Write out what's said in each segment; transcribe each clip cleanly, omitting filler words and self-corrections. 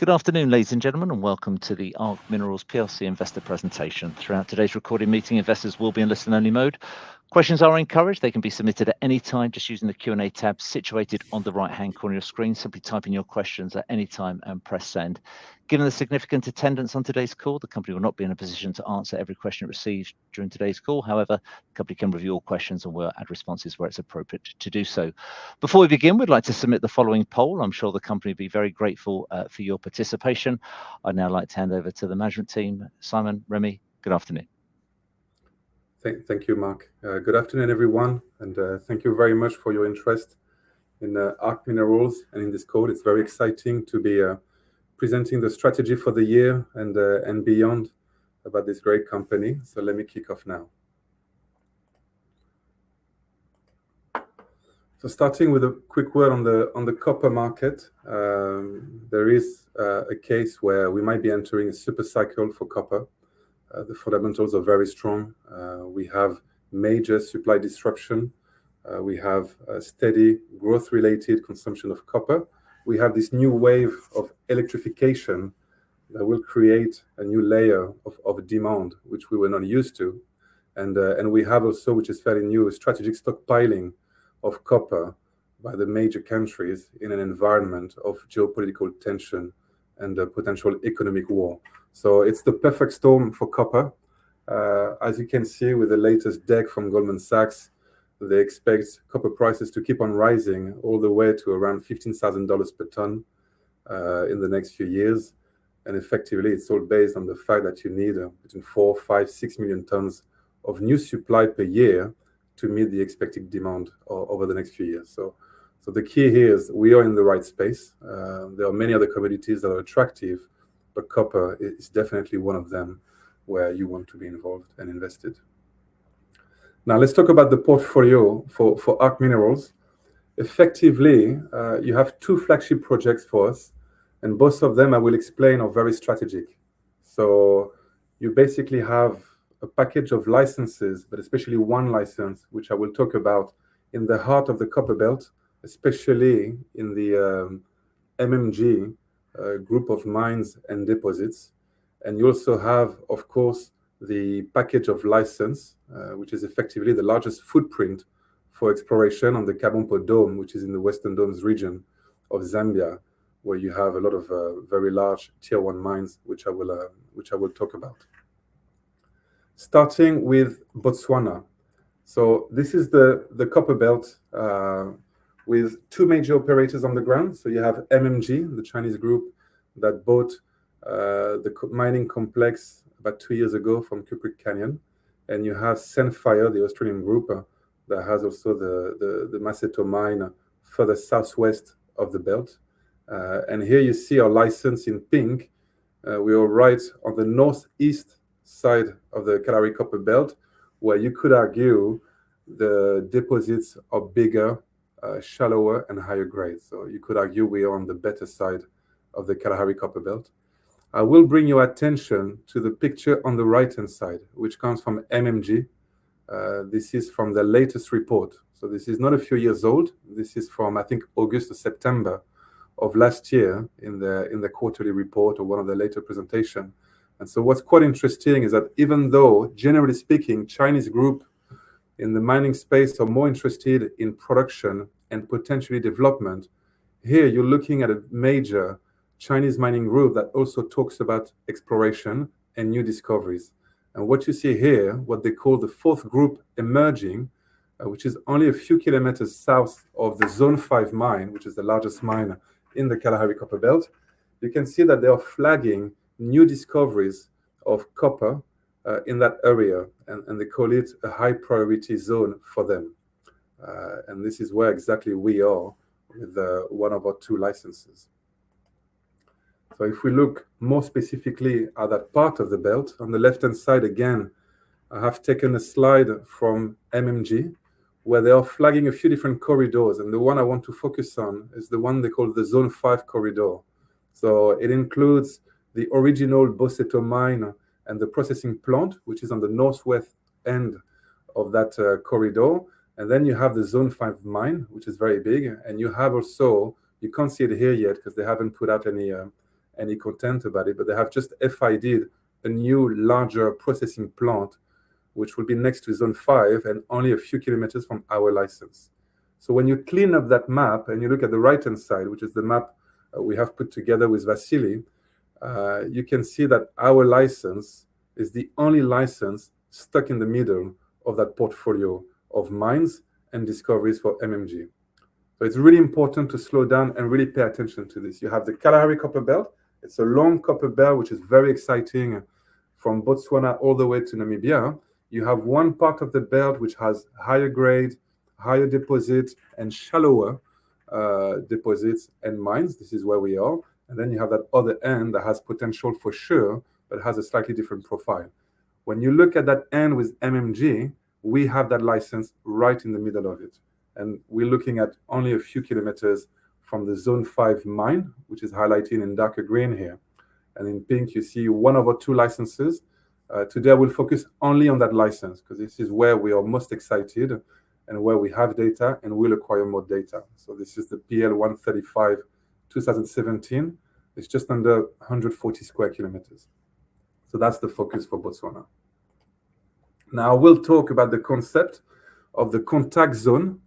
Good afternoon, ladies and gentlemen, and welcome to the ARC Minerals PLC investor presentation. Throughout today's recorded meeting, investors will be in listen-only mode. Questions are encouraged. They can be submitted at any time just using the Q&A tab situated on the right-hand corner of your screen. Simply type in your questions at any time and press send. Given the significant attendance on today's call, the company will not be in a position to answer every question it receives during today's call. However, the company can review all questions and will add responses where it's appropriate to do so. Before we begin, we'd like to submit the following poll. I'm sure the company will be very grateful for your participation. I'd now like to hand over to the management team. Simon, Remy, good afternoon. Thank you, Mark. Good afternoon, everyone, and thank you very much for your interest in ARC Minerals and in this call. It's very exciting to be presenting the strategy for the year and beyond about this great company. So let me kick off now. So starting with a quick word on the copper market, there is a case where we might be entering a super cycle for copper. The fundamentals are very strong. We have major supply disruption. We have steady growth-related consumption of copper. We have this new wave of electrification that will create a new layer of demand, which we were not used to. And we have also, which is fairly new, strategic stockpiling of copper by the major countries in an environment of geopolitical tension and potential economic war. So it's the perfect storm for copper. As you can see with the latest deck from Goldman Sachs, they expect copper prices to keep on rising all the way to around $15,000 per ton in the next few years. And effectively, it's all based on the fact that you need between 4, 5, 6 million tons of new supply per year to meet the expected demand over the next few years. So the key here is we are in the right space. There are many other commodities that are attractive, but copper is definitely one of them where you want to be involved and invested. Now let's talk about the portfolio for ARC Minerals. Effectively, you have two flagship projects for us, and both of them I will explain are very strategic. So you basically have a package of licenses, but especially one license, which I will talk about in the heart of the copper belt, especially in the MMG group of mines and deposits. And you also have, of course, the package of license, which is effectively the largest footprint for exploration on the Kabompo Dome, which is in the Western Domes region of Zambia, where you have a lot of very large tier 1 mines, which I will talk about. Starting with Botswana. So this is the copper belt with two major operators on the ground. So you have MMG, the Chinese group that bought the mining complex about 2 years ago from Cupric Canyon. And you have Sandfire, the Australian group that has also the Maseto mine further southwest of the belt. And here you see our license in pink. We are right on the northeast side of the Kalahari copper belt, where you could argue the deposits are bigger, shallower, and higher grade. So you could argue we are on the better side of the Kalahari copper belt. I will bring your attention to the picture on the right-hand side, which comes from MMG. This is from the latest report. So this is not a few years old. This is from, I think, August or September of last year in the quarterly report or one of the later presentation. And so what's quite interesting is that even though, generally speaking, Chinese group in the mining space are more interested in production and potentially development, here you're looking at a major Chinese mining group that also talks about exploration and new discoveries. And what you see here, what they call the fourth group emerging, which is only a few kilometers south of the Zone 5 mine, which is the largest mine in the Kalahari copper belt, you can see that they are flagging new discoveries of copper in that area, and they call it a high priority zone for them. And this is where exactly we are with one of our two licenses. So if we look more specifically at that part of the belt, on the left-hand side again, I have taken a slide from MMG, where they are flagging a few different corridors, and the one I want to focus on is the one they call the Zone 5 corridor. So it includes the original Boseto mine and the processing plant, which is on the northwest end of that corridor. And then you have the Zone 5 mine, which is very big. And you have also, you can't see it here yet because they haven't put out any any content about it, but they have just FID'd a new, larger processing plant, which will be next to Zone 5 and only a few kilometers from our license. So when you clean up that map and you look at the right-hand side, which is the map we have put together with Vasily, you can see that our license is the only license stuck in the middle of that portfolio of mines and discoveries for MMG. So it's really important to slow down and really pay attention to this. You have the Kalahari Copper Belt. It's a long copper belt, which is very exciting from Botswana all the way to Namibia. You have one part of the belt which has higher grade, higher deposits, and shallower deposits and mines. This is where we are. And then you have that other end that has potential for sure, but has a slightly different profile. When you look at that end with MMG, we have that license right in the middle of it. And we're looking at only a few kilometers from the Zone 5 mine, which is highlighted in darker green here. And in pink, you see one of our two licenses. Today, I will focus only on that license because this is where we are most excited and where we have data and will acquire more data. So this is the PL 135 2017. It's just under 140 square kilometers. So that's the focus for Botswana. Now, we'll talk about the concept of the contact zone,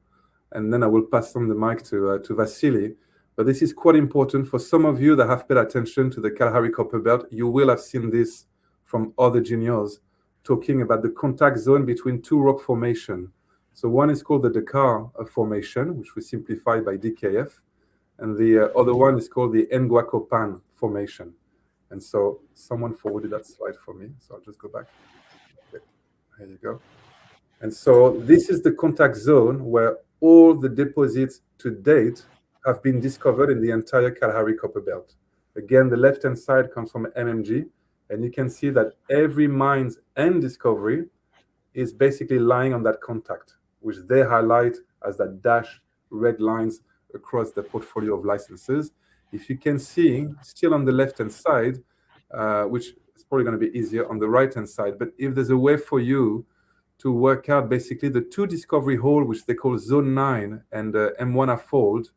and then I will pass on the mic to Vasily. But this is quite important for some of you that have paid attention to the Kalahari Copper Belt. You will have seen this from other juniors talking about the contact zone between two rock formations. So one is called the Dakar Formation, which we simplify by DKF, and the other one is called the Nguakopan Formation. And so someone forwarded that slide for me, so I'll just go back. Okay. There you go. And so this is the contact zone where all the deposits to date have been discovered in the entire Kalahari Copper Belt. Again, the left-hand side comes from MMG, and you can see that every mine's end discovery is basically lying on that contact, which they highlight as that dashed red lines across the portfolio of licenses. If you can see, still on the left-hand side, which is probably going to be easier on the right-hand side, but if there's a way for you to work out basically the two discovery holes, which they call Zone 9 and M1 Fold,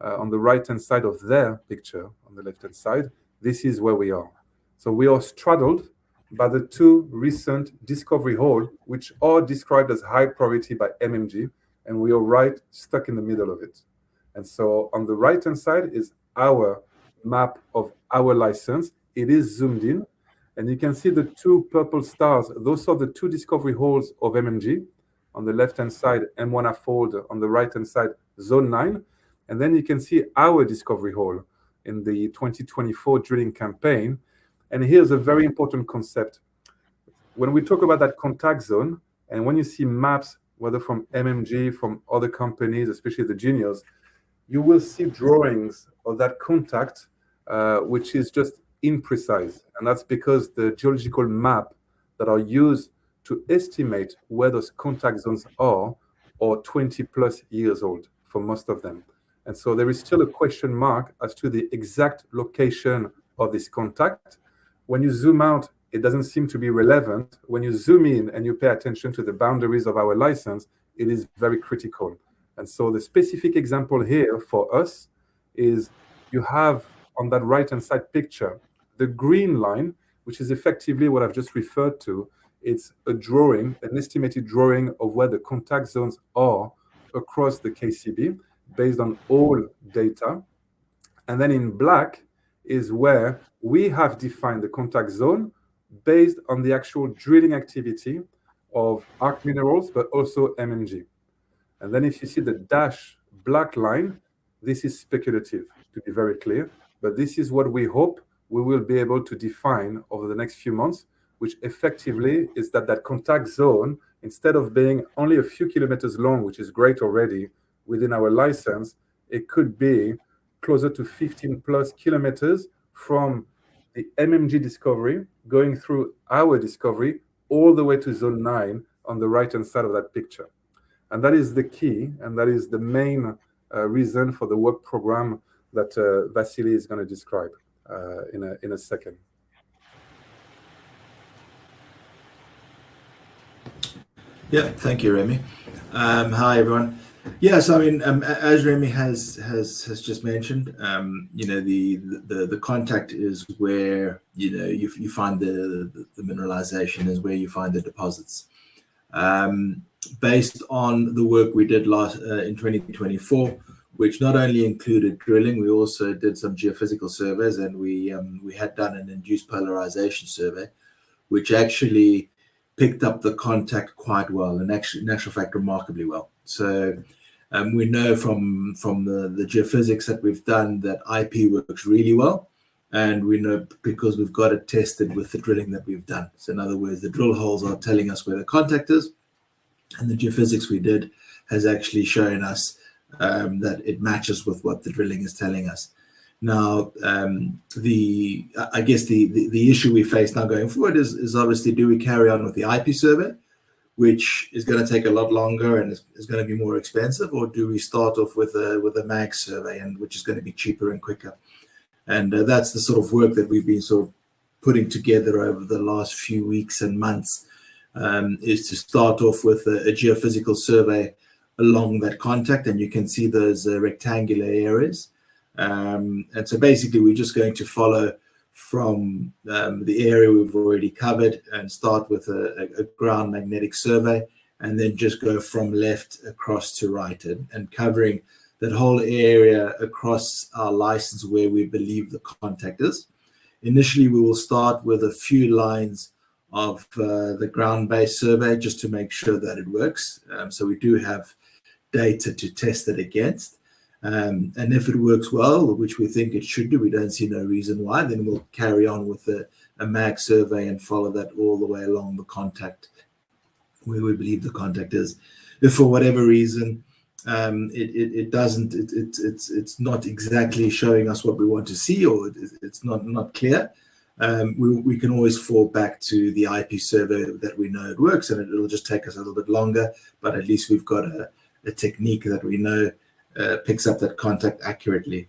on the right-hand side of their picture, on the left-hand side, this is where we are. So we are straddled by the two recent discovery holes, which are described as high priority by MMG, and we are right stuck in the middle of it. And so on the right-hand side is our map of our license. It is zoomed in, and you can see the two purple stars. Those are the two discovery holes of MMG. On the left-hand side, M1 Fold. On the right-hand side, Zone 9. And then you can see our discovery hole in the 2024 drilling campaign. And here's a very important concept. When we talk about that contact zone, and when you see maps, whether from MMG, from other companies, especially the juniors, you will see drawings of that contact, which is just imprecise. And that's because the geological map that are used to estimate where those contact zones are 20 plus years old for most of them. And so there is still a question mark as to the exact location of this contact. When you zoom out, it doesn't seem to be relevant. When you zoom in and you pay attention to the boundaries of our license, it is very critical. And so the specific example here for us is you have on that right-hand side picture, the green line, which is effectively what I've just referred to. It's a drawing, an estimated drawing of where the contact zones are across the KCB based on all data. And then in black is where we have defined the contact zone based on the actual drilling activity of ARC Minerals, but also MMG. And then if you see the dashed black line, this is speculative, to be very clear. But this is what we hope we will be able to define over the next few months, which effectively is that contact zone, instead of being only a few kilometers long, which is great already within our license, it could be closer to 15 plus kilometers from the MMG discovery, going through our discovery, all the way to Zone 9 on the right-hand side of that picture. And that is the key, and that is the main reason for the work program that Vasily is going to describe in a second. Yeah, thank you, Remy. Hi, everyone. Yes, I mean, as Remy has just mentioned, the contact is where you find the mineralization, is where you find the deposits. Based on the work we did last in 2024, which not only included drilling, we also did some geophysical surveys, and we had done an induced polarization survey, which actually picked up the contact quite well, and actually, in actual fact, remarkably well. So we know from the geophysics that we've done that IP works really well, and we know because we've got it tested with the drilling that we've done. So in other words, the drill holes are telling us where the contact is, and the geophysics we did has actually shown us that it matches with what the drilling is telling us. Now, I guess the issue we face now going forward is obviously, do we carry on with the IP survey, which is going to take a lot longer and is going to be more expensive, or do we start off with a mag survey, and which is going to be cheaper and quicker? And that's the sort of work that we've been sort of putting together over the last few weeks and months, is to start off with a geophysical survey along that contact, and you can see those rectangular areas. And so basically, we're just going to follow from the area we've already covered and start with a ground magnetic survey, and then just go from left across to right, and covering that whole area across our license where we believe the contact is. Initially, we will start with a few lines of the ground-based survey just to make sure that it works. So we do have data to test it against. And if it works well, which we think it should do, we don't see no reason why, then we'll carry on with a mag survey and follow that all the way along the contact where we believe the contact is. If for whatever reason it doesn't, it's not exactly showing us what we want to see, or it's not clear, we can always fall back to the IP survey that we know it works, and it'll just take us a little bit longer, but at least we've got a technique that we know picks up that contact accurately.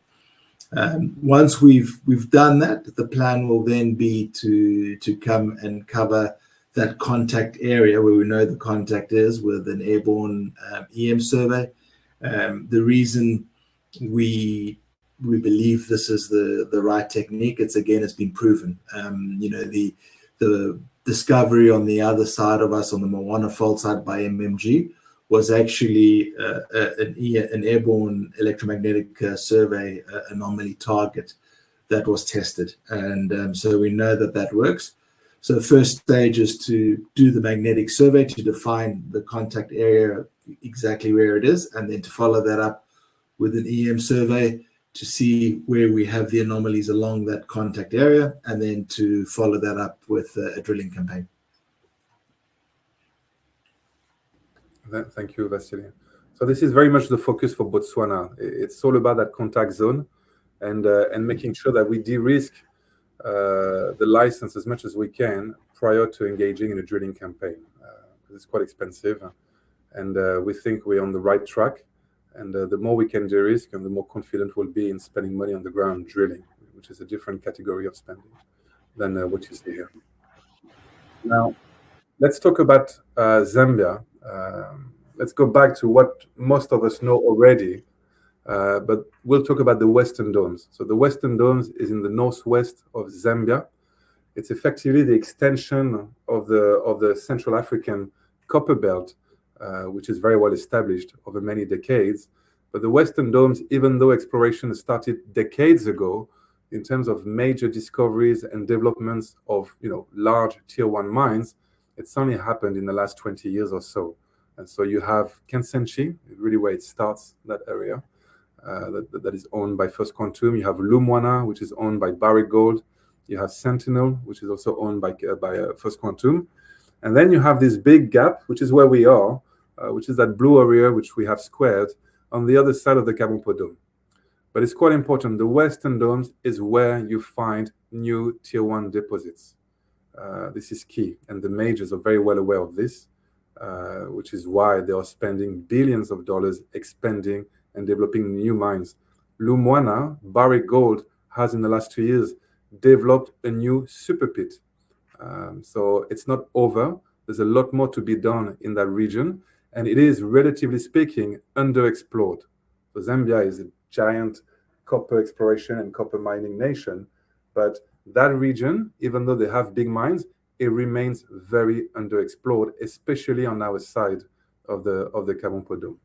Once we've done that, the plan will then be to come and cover that contact area where we know the contact is with an airborne EM survey. The reason we believe this is the right technique, it's been proven. The discovery on the other side of us, on the Moana fault side by MMG, was actually an airborne electromagnetic survey anomaly target that was tested, and so we know that works. So the first stage is to do the magnetic survey to define the contact area, exactly where it is, and then to follow that up with an EM survey to see where we have the anomalies along that contact area, and then to follow that up with a drilling campaign. Thank you, Vasily. So this is very much the focus for Botswana. It's all about that contact zone, and making sure that we de-risk the license as much as we can prior to engaging in a drilling campaign. It's quite expensive, and we think we're on the right track. And the more we can de-risk, and the more confident we'll be in spending money on the ground drilling, which is a different category of spending than what you see here. Now, let's talk about Zambia. Let's go back to what most of us know already, but we'll talk about the Western Domes. So the Western Domes is in the northwest of Zambia. It's effectively the extension of the Central African copper belt, which is very well established over many decades. But the Western Domes, even though exploration started decades ago, in terms of major discoveries and developments of large tier 1 mines, it's only happened in the last 20 years or so. And so you have Kansanshi, really where it starts, that area that is owned by First Quantum. You have Lumwana, which is owned by Barrick Gold. You have Sentinel, which is also owned by First Quantum. And then you have this big gap, which is where we are, which is that blue area, which we have squared on the other side of the Kabompo Dome. But it's quite important. The Western Domes is where you find new tier 1 deposits. This is key, and the majors are very well aware of this, which is why they are spending billions of dollars expanding and developing new mines. Lumwana, Barrick Gold, has in the last 2 years developed a new super pit. So it's not over. There's a lot more to be done in that region. and it is, relatively speaking, underexplored. So Zambia is a giant copper exploration and copper mining nation, but that region, even though they have big mines, it remains very underexplored, especially on our side of the Kabompo Dome.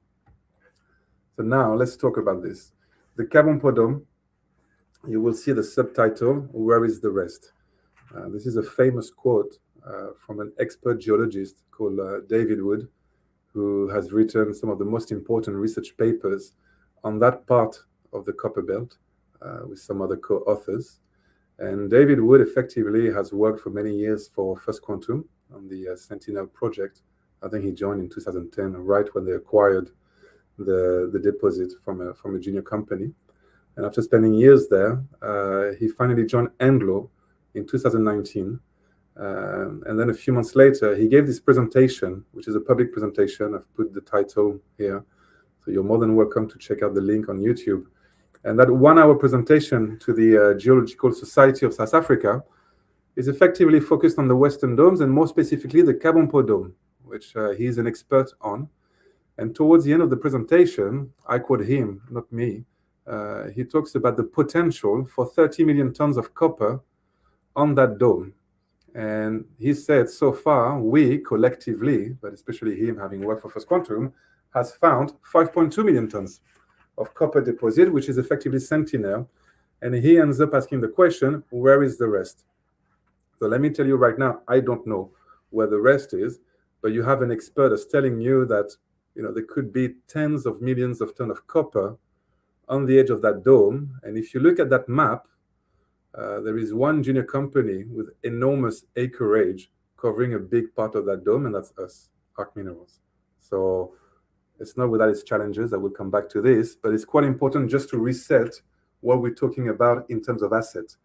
So now let's talk about this. The Kabompo Dome, you will see the subtitle, "Where is the rest?" This is a famous quote from an expert geologist called David Wood, who has written some of the most important research papers on that part of the copper belt with some other co-authors. And David Wood effectively has worked for many years for First Quantum on the Sentinel project. I think he joined in 2010, right when they acquired the deposit from a junior company. And after spending years there, he finally joined Anglo in 2019. And then a few months later, he gave this presentation, which is a public presentation. I've put the title here, so you're more than welcome to check out the link on YouTube. And that 1-hour presentation to the Geological Society of South Africa is effectively focused on the Western Domes, and more specifically the Kabompo Dome, which he's an expert on. And towards the end of the presentation, I quote him, not me, he talks about the potential for 30 million tons of copper on that dome. And he said, so far, we collectively, but especially him having worked for First Quantum, has found 5.2 million tons of copper deposit, which is effectively Sentinel. And he ends up asking the question, where is the rest? So let me tell you right now, I don't know where the rest is, but you have an expert that's telling you that there could be tens of millions of tons of copper on the edge of that dome. And if you look at that map, there is one junior company with enormous acreage covering a big part of that dome, and that's us, Arc Minerals. So it's not without its challenges. I will come back to this, but it's quite important just to reset what we're talking about in terms of assets.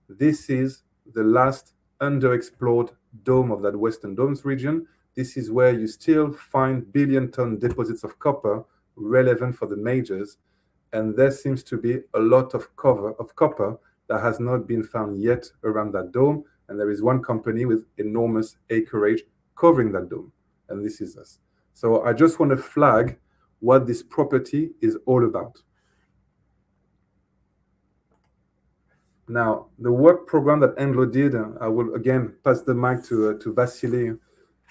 This is the last underexplored dome of that Western Domes region. This is where you still find billion-ton deposits of copper relevant for the majors, and there seems to be a lot of copper that has not been found yet around that dome, and there is one company with enormous acreage covering that dome, and this is us. So I just want to flag what this property is all about. Now, the work program that Anglo did, I will again pass the mic to Vasily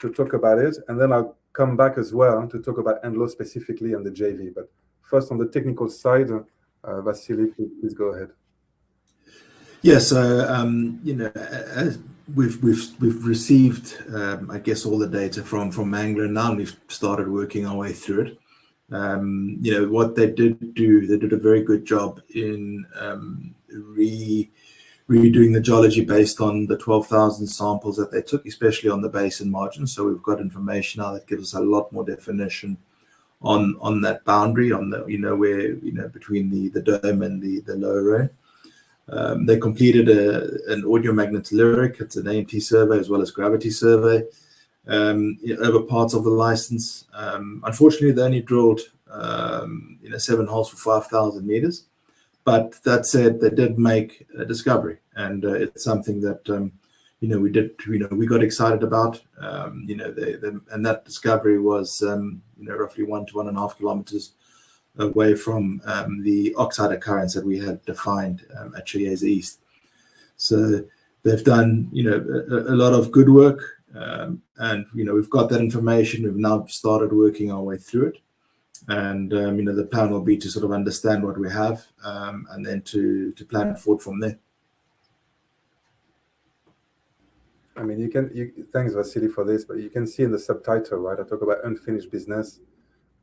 to talk about it, and then I'll come back as well to talk about Anglo specifically and the JV. But first, on the technical side, Vasily, please go ahead. Yeah, so we've received, I guess, all the data from Anglo now, and we've started working our way through it. What they did do, they did a very good job in redoing the geology based on the 12,000 samples that they took, especially on the basin margin. So we've got information now that gives us a lot more definition on that boundary, on the where between the dome and the lower ray. They completed an audiomagnetolyricity, it's an AMT survey as well as gravity survey over parts of the license. Unfortunately, they only drilled 7 holes for 5,000 meters. But that said, they did make a discovery, and it's something that we got excited about. And that discovery was roughly 1 to 1.5 kilometers away from the oxide occurrence that we had defined at Chieza East. So they've done a lot of good work, and we've got that information. We've now started working our way through it. And the plan will be to sort of understand what we have, and then to plan forward from there. I mean, thanks Vasily for this, but you can see in the subtitle, right? I talk about unfinished business.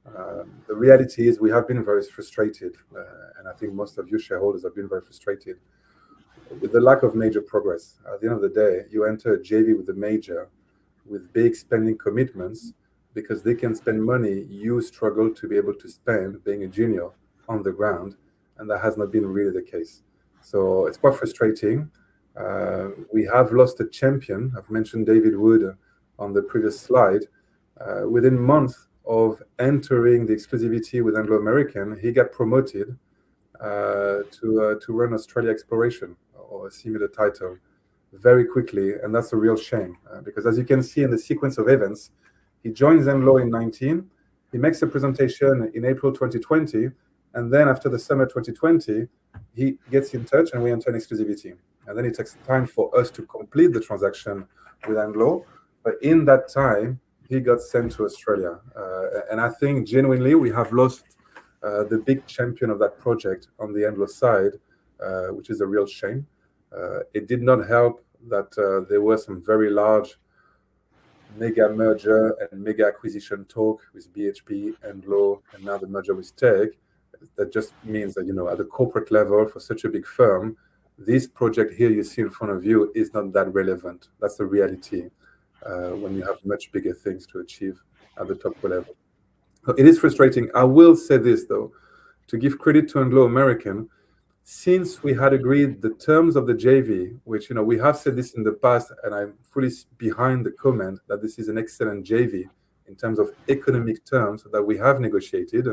The reality is we have been very frustrated, and I think most of you shareholders have been very frustrated with the lack of major progress. At the end of the day, you enter a JV with a major with big spending commitments. Because they can spend money, you struggle to be able to spend, being a junior, on the ground, and that has not been really the case. So it's quite frustrating. We have lost a champion. I've mentioned David Wood on the previous slide. Within months of entering the exclusivity with Anglo American, he got promoted to run Australia Exploration, or a similar title, very quickly, and that's a real shame. Because as you can see in the sequence of events, he joins Anglo in 19, He makes a presentation in April 2020, and then after the summer 2020, he gets in touch and we enter an exclusivity. And then it takes time for us to complete the transaction with Anglo. But in that time, he got sent to Australia. And I think genuinely we have lost the big champion of that project on the Anglo side, which is a real shame. It did not help that there were some very large mega merger and mega acquisition talk with BHP, Anglo, and now the merger with Teck. That just means that, at the corporate level for such a big firm, this project here you see in front of you is not that relevant. That's the reality when you have much bigger things to achieve at the top level. It is frustrating. I will say this, though, to give credit to Anglo American, since we had agreed the terms of the JV, which, we have said this in the past, and I'm fully behind the comment that this is an excellent JV in terms of economic terms that we have negotiated,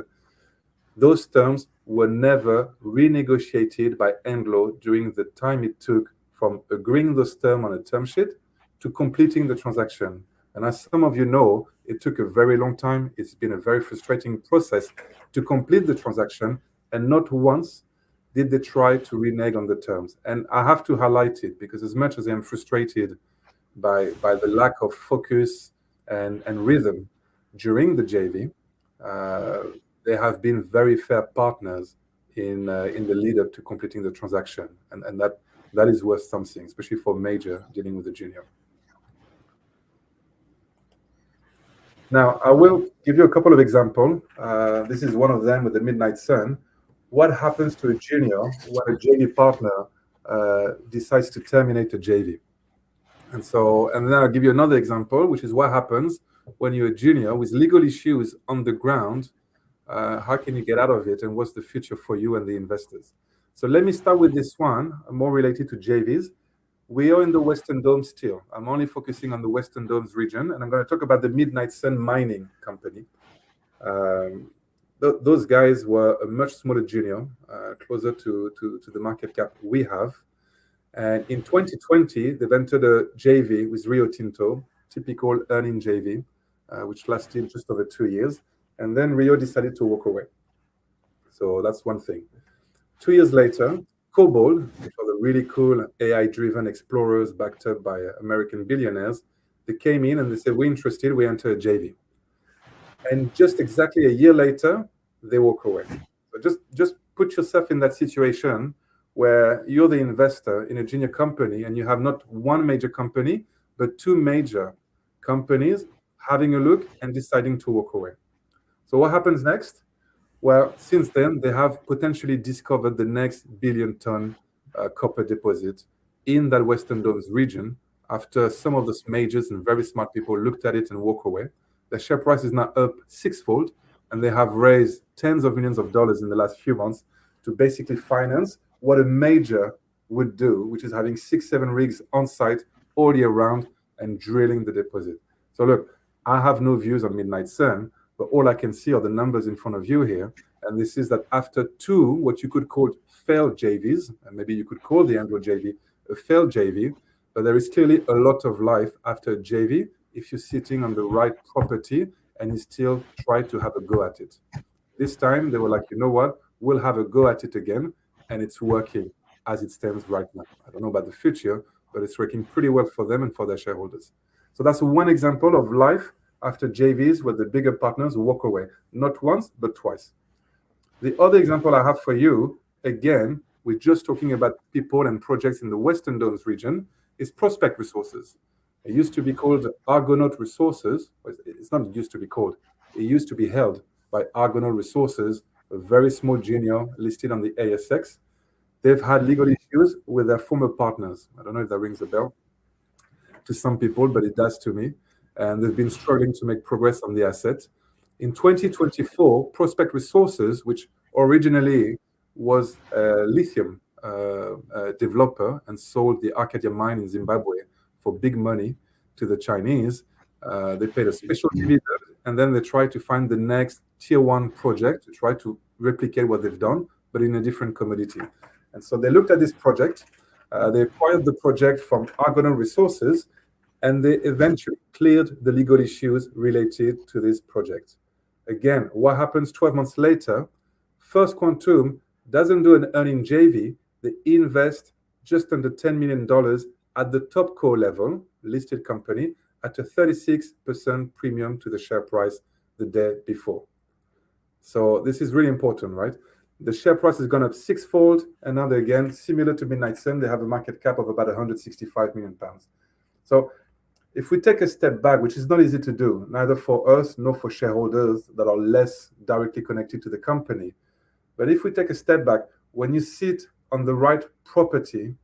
those terms were never renegotiated by Anglo during the time it took from agreeing those terms on a term sheet to completing the transaction. And as some of you know, it took a very long time. It's been a very frustrating process to complete the transaction, and not once did they try to renege on the terms. And I have to highlight it because as much as I am frustrated by the lack of focus and rhythm during the JV, they have been very fair partners in the lead up to completing the transaction. And that is worth something, especially for major dealing with a junior. Now, I will give you a couple of examples. This is one of them with the Midnight Sun. What happens to a junior when a JV partner decides to terminate a JV? And then I'll give you another example, which is what happens when you're a junior with legal issues on the ground. How can you get out of it, and what's the future for you and the investors? So let me start with this one, more related to JVs. We are in the Western Dome still. I'm only focusing on the Western Domes region, and I'm going to talk about the Midnight Sun Mining Company. Those guys were a much smaller junior, closer to the market cap we have. And in 2020, they've entered a JV with Rio Tinto, typical earning JV, which lasted just over 2 years. And then Rio decided to walk away. So that's one thing. 2 years later, Cobalt, which are the really cool AI-driven explorers backed up by American billionaires, they came in and they said, we're interested, we enter a JV. And just exactly a year later, they walk away. So just put yourself in that situation where you're the investor in a junior company and you have not one major company, but two major companies having a look and deciding to walk away. So what happens next? Well, since then, they have potentially discovered the next billion-ton copper deposit in that Western Domes region after some of those majors and very smart people looked at it and walk away. The share price is now up sixfold, and they have raised tens of millions of dollars in the last few months to basically finance what a major would do, which is having 6-7 rigs on site all year round and drilling the deposit. So look, I have no views on Midnight Sun, but all I can see are the numbers in front of you here. And this is that after two, what you could call failed JVs, and maybe you could call the Anglo JV a failed JV, but there is clearly a lot of life after a JV if you're sitting on the right property and you still try to have a go at it. This time, they were like, you know what? We'll have a go at it again, and it's working as it stands right now. I don't know about the future, but it's working pretty well for them and for their shareholders. So that's one example of life after JVs where the bigger partners walk away, not once, but twice. The other example I have for you, again, we're just talking about people and projects in the Western Domes region, is Prospect Resources. It used to be called Argonaut Resources. It's not used to be called. It used to be held by Argonaut Resources, a very small junior listed on the ASX. They've had legal issues with their former partners. I don't know if that rings a bell to some people, but it does to me. And they've been struggling to make progress on the asset. In 2024, Prospect Resources, which originally was a lithium developer and sold the Arcadia mine in Zimbabwe for big money to the Chinese, they paid a special dividend, and then they tried to find the next tier one project to try to replicate what they've done, but in a different commodity. And so they looked at this project, they acquired the project from Argonaut Resources, and they eventually cleared the legal issues related to this project. Again, what happens 12 months later? First Quantum doesn't do an earning JV. They invest just under $10 million at the top core level, listed company, at a 36% premium to the share price the day before. So this is really important, right? The share price has gone up sixfold, and now again, similar to Midnight Sun, they have a market cap of about 165 million pounds. So if we take a step back, which is not easy to do, neither for us nor for shareholders that are less directly connected to the company, but if we take a step back, when you sit on the right property,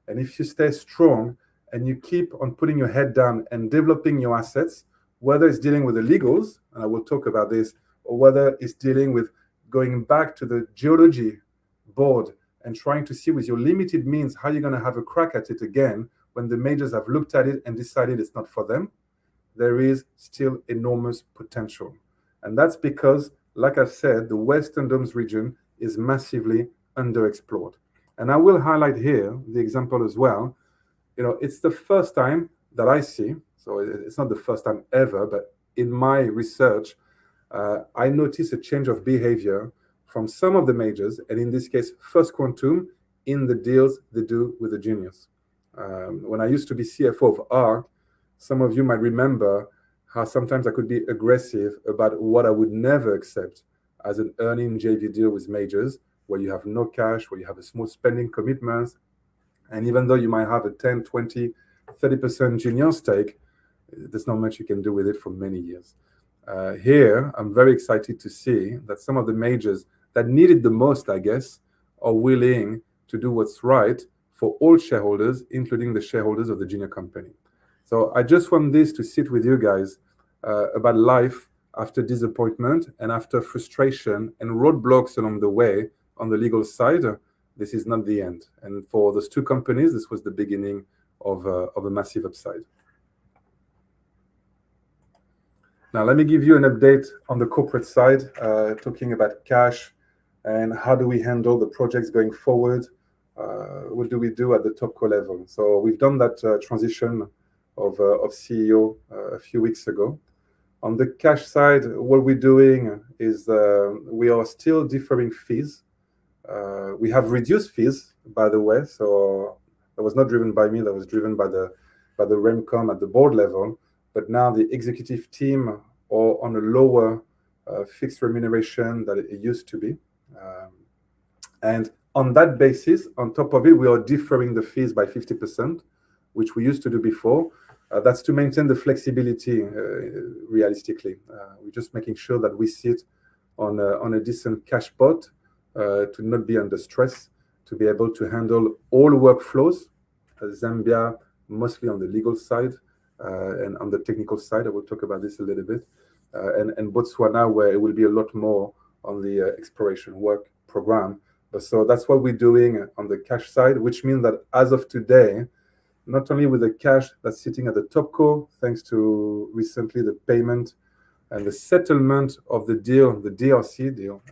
and if you stay strong and you keep on putting your head down and developing your assets, whether it's dealing with the legals, and I will talk about this, or whether it's dealing with going back to the geology board and trying to see with your limited means how you're going to have a crack at it again when the majors have looked at it and decided it's not for them, there is still enormous potential. And that's because, like I've said, the Western Domes region is massively underexplored. And I will highlight here the example as well. You know, it's the first time that I see, so it's not the first time ever, but in my research, I notice a change of behavior from some of the majors, and in this case, First Quantum, in the deals they do with the juniors. When I used to be CFO of ARC, some of you might remember how sometimes I could be aggressive about what I would never accept as an earning JV deal with majors, where you have no cash, where you have a small spending commitments, and even though you might have a 10, 20, 30% junior stake, there's not much you can do with it for many years. Here, I'm very excited to see that some of the majors that need it the most, I guess, are willing to do what's right for all shareholders, including the shareholders of the junior company. So I just want this to sit with you guys about life after disappointment and after frustration and roadblocks along the way on the legal side. This is not the end. And for those two companies, this was the beginning of a massive upside. Now, let me give you an update on the corporate side, talking about cash and how do we handle the projects going forward. What do we do at the top core level? So we've done that transition of CEO a few weeks ago. On the cash side, what we're doing is we are still deferring fees. We have reduced fees, by the way, so that was not driven by me, that was driven by the REMCOM at the board level. But now the executive team are on a lower fixed remuneration than it used to be. And on that basis, on top of it, we are deferring the fees by 50%, which we used to do before. That's to maintain the flexibility realistically. We're just making sure that we sit on a decent cash pot to not be under stress, to be able to handle all workflows. Zambia, mostly on the legal side, and on the technical side, I will talk about this a little bit, and Botswana, where it will be a lot more on the exploration work program. So that's what we're doing on the cash side, which means that as of today, not only with the cash that's sitting at the top core, thanks to recently the payment and the settlement of the deal, the DRC deal,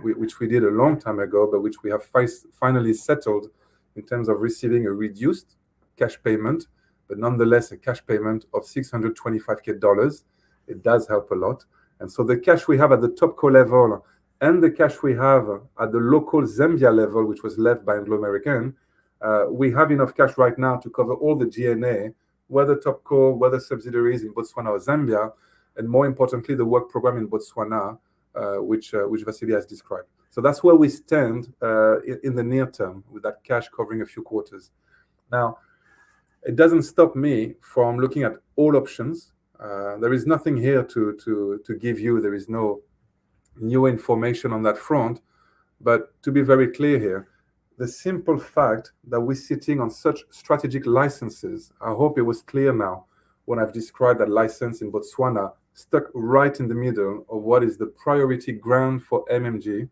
which we did a long time ago, but which we have finally settled in terms of receiving a reduced cash payment, but nonetheless a cash payment of $625K. It does help a lot. And so the cash we have at the top core level and the cash we have at the local Zambia level, which was left by Anglo American, we have enough cash right now to cover all the G&A, whether top core, whether subsidiaries in Botswana or Zambia, and more importantly, the work program in Botswana, which Vasily has described. So that's where we stand in the near term with that cash covering a few quarters. Now, it doesn't stop me from looking at all options. There is nothing here to give you. There is no new information on that front. But to be very clear here, the simple fact that we're sitting on such strategic licenses, I hope it was clear now when I've described that license in Botswana, stuck right in the middle of what is the priority ground for MMG,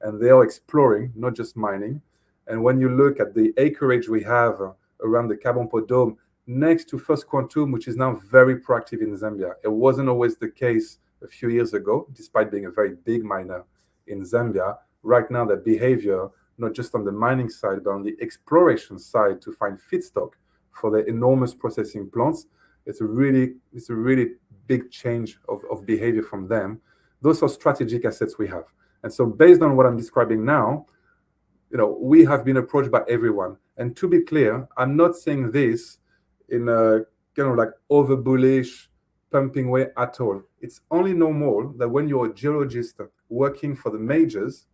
and they are exploring, not just mining. And when you look at the acreage we have around the Kabompo Dome, next to First Quantum, which is now very proactive in Zambia. It wasn't always the case a few years ago, despite being a very big miner in Zambia. Right now, their behavior, not just on the mining side, but on the exploration side to find feedstock for the enormous processing plants, it's a really big change of behavior from them. Those are strategic assets we have. And so based on what I'm describing now, we have been approached by everyone. And to be clear, I'm not saying this in a like over bullish, pumping way at all. It's only normal that when you're a geologist working for the majors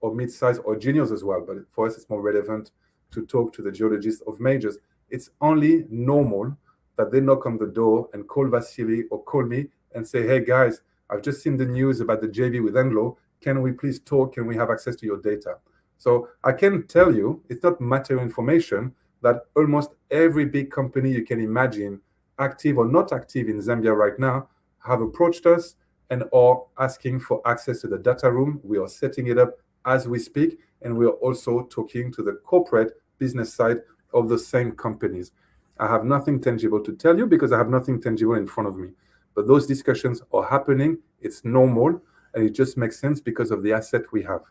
or mid-size or juniors as well, but for us it's more relevant to talk to the geologists of majors. It's only normal that they knock on the door and call Vasily or call me and say, hey guys, I've just seen the news about the JV with Anglo. Can we please talk? Can we have access to your data? So I can tell you, it's not material information, that almost every big company you can imagine, active or not active in Zambia right now, have approached us and are asking for access to the data room. We are setting it up as we speak, and we are also talking to the corporate business side of the same companies. I have nothing tangible to tell you because I have nothing tangible in front of me. But those discussions are happening. It's normal, and it just makes sense because of the asset we have.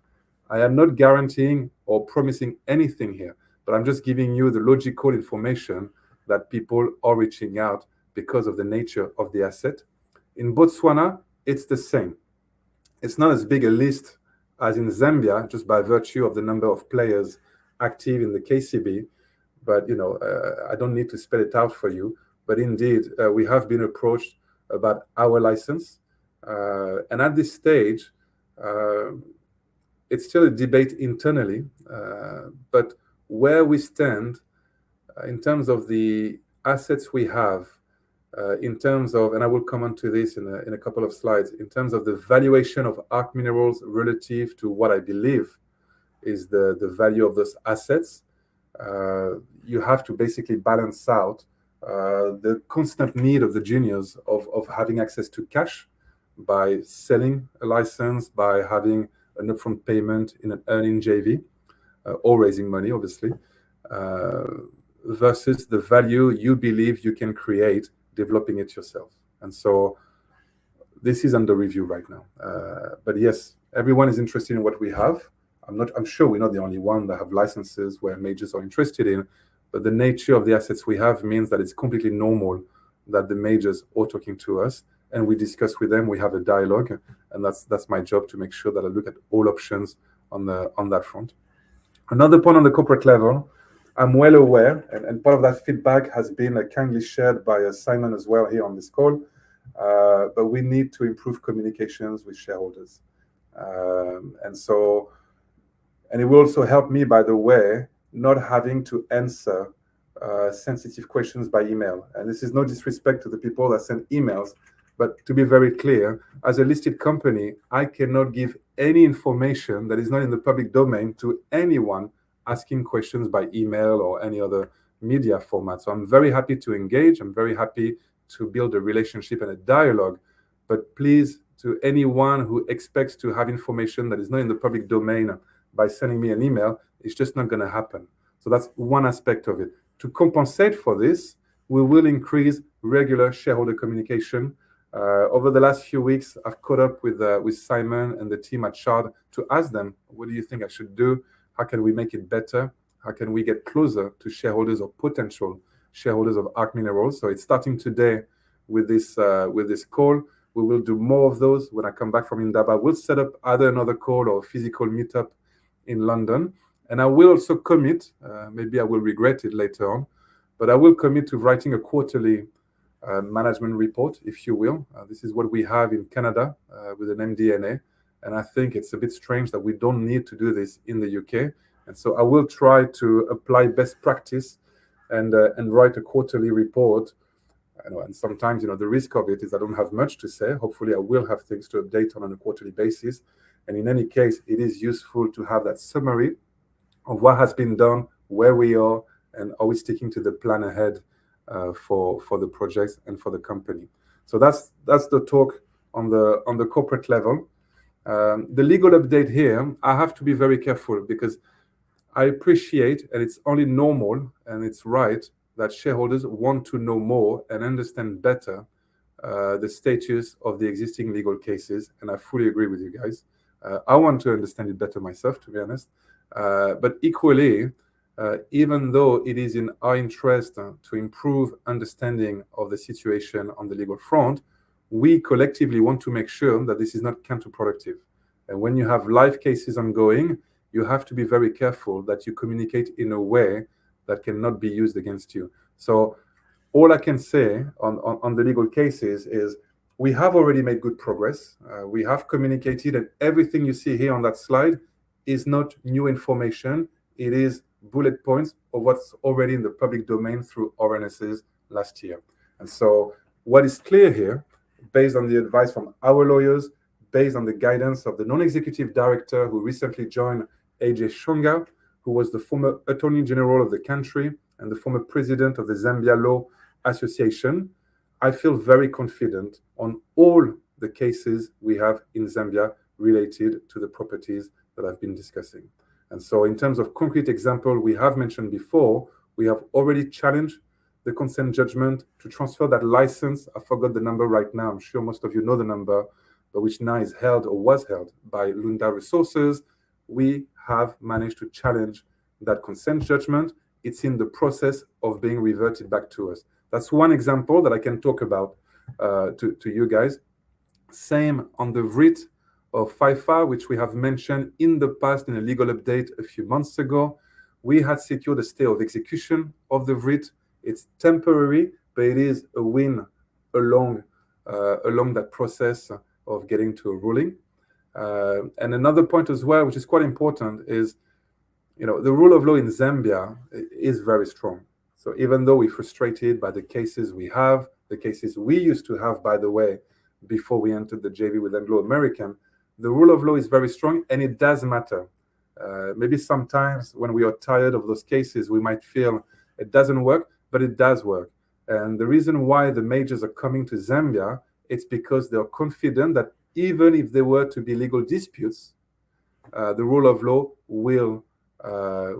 I am not guaranteeing or promising anything here, but I'm just giving you the logical information that people are reaching out because of the nature of the asset. In Botswana, it's the same. It's not as big a list as in Zambia, just by virtue of the number of players active in the KCB. But, I don't need to spell it out for you. But indeed, we have been approached about our license. And at this stage, it's still a debate internally. But where we stand in terms of the assets we have, in terms of, and I will come on to this in a couple of slides, in terms of the valuation of ARC Minerals relative to what I believe is the value of those assets, you have to basically balance out the constant need of the juniors of having access to cash by selling a license, by having an upfront payment in an earning JV, or raising money, obviously, versus the value you believe you can create developing it yourself. And so this is under review right now. But yes, everyone is interested in what we have. I'm sure we're not the only one that have licenses where majors are interested in, but the nature of the assets we have means that it's completely normal that the majors are talking to us and we discuss with them, we have a dialogue, and that's my job to make sure that I look at all options on that front. Another point on the corporate level, I'm well aware, and part of that feedback has been kindly shared by Simon as well here on this call, but we need to improve communications with shareholders. And it will also help me, by the way, not having to answer sensitive questions by email. And this is no disrespect to the people that send emails, but to be very clear, as a listed company, I cannot give any information that is not in the public domain to anyone asking questions by email or any other media format. So I'm very happy to engage. I'm very happy to build a relationship and a dialogue. But please, to anyone who expects to have information that is not in the public domain by sending me an email, it's just not going to happen. So that's one aspect of it. To compensate for this, we will increase regular shareholder communication. Over the last few weeks, I've caught up with Simon and the team at Shard to ask them, what do you think I should do? How can we make it better? How can we get closer to shareholders or potential shareholders of ARC Minerals? So it's starting today with this call. We will do more of those when I come back from Indaba. We'll set up either another call or physical meetup in London. And I will also commit, maybe I will regret it later on, but I will commit to writing a quarterly management report, if you will. This is what we have in Canada with an MD&A. And I think it's a bit strange that we don't need to do this in the UK. And so I will try to apply best practice and write a quarterly report. And sometimes, the risk of it is I don't have much to say. Hopefully, I will have things to update on a quarterly basis. And in any case, it is useful to have that summary of what has been done, where we are, and are we sticking to the plan ahead for the projects and for the company. So that's the talk on the corporate level. The legal update here, I have to be very careful because I appreciate, and it's only normal and it's right, that shareholders want to know more and understand better the status of the existing legal cases, and I fully agree with you guys. I want to understand it better myself, to be honest. But equally, even though it is in our interest to improve understanding of the situation on the legal front, we collectively want to make sure that this is not counterproductive. And when you have live cases ongoing, you have to be very careful that you communicate in a way that cannot be used against you. So all I can say on the legal cases is we have already made good progress. We have communicated, and everything you see here on that slide is not new information. It is bullet points of what's already in the public domain through RNSs last year. And so what is clear here, based on the advice from our lawyers, based on the guidance of the non-executive director who recently joined, AJ Shonga, who was the former Attorney General of the country and the former president of the Zambia Law Association, I feel very confident on all the cases we have in Zambia related to the properties that I've been discussing. And so in terms of concrete example, we have mentioned before, we have already challenged the consent judgment to transfer that license. I forgot the number right now. I'm sure most of you know the number, but which now is held or was held by Lunda Resources. We have managed to challenge that consent judgment. It's in the process of being reverted back to us. That's one example that I can talk about to you guys. Same on the writ of FIFA, which we have mentioned in the past in a legal update a few months ago. We had secured a stay of execution of the writ. It's temporary, but it is a win along that process of getting to a ruling. And another point as well, which is quite important, is the rule of law in Zambia is very strong. So even though we're frustrated by the cases we have, the cases we used to have, by the way, before we entered the JV with Anglo American, the rule of law is very strong, and it does matter. Maybe sometimes when we are tired of those cases, we might feel it doesn't work, but it does work. And the reason why the majors are coming to Zambia, it's because they are confident that even if there were to be legal disputes, the rule of law will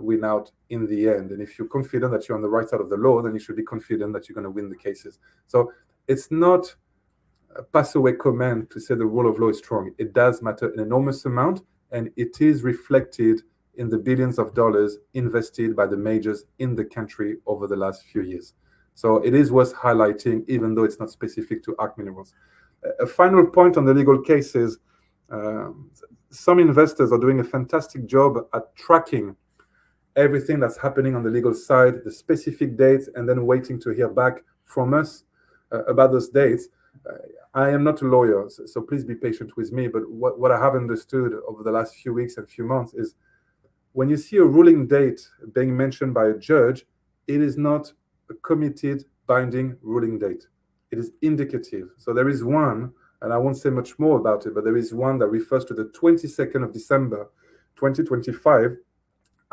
win out in the end. And if you're confident that you're on the right side of the law, then you should be confident that you're going to win the cases. So it's not a pass-away comment to say the rule of law is strong. It does matter an enormous amount, and it is reflected in the billions of dollars invested by the majors in the country over the last few years. So it is worth highlighting, even though it's not specific to ARC Minerals. A final point on the legal cases, some investors are doing a fantastic job at tracking everything that's happening on the legal side, the specific dates, and then waiting to hear back from us about those dates. I am not a lawyer, so please be patient with me, but what I have understood over the last few weeks and few months is when you see a ruling date being mentioned by a judge, it is not a committed, binding ruling date. It is indicative. So there is one, and I won't say much more about it, but there is one that refers to the 22nd of December, 2025,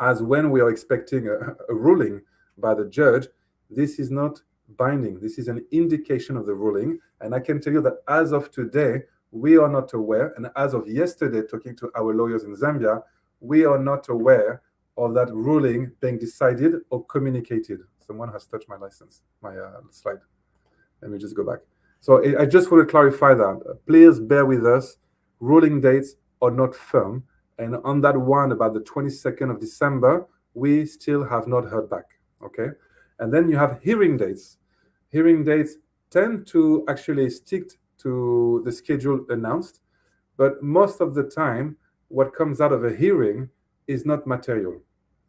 as when we are expecting a ruling by the judge. This is not binding. This is an indication of the ruling. And I can tell you that as of today, we are not aware, and as of yesterday, talking to our lawyers in Zambia, we are not aware of that ruling being decided or communicated. Someone has touched my license, my slide. Let me just go back. So I just want to clarify that. Please bear with us. Ruling dates are not firm. And on that one about the 22nd of December, we still have not heard back. Okay. And then you have hearing dates. Hearing dates tend to actually stick to the schedule announced. But most of the time, what comes out of a hearing is not material.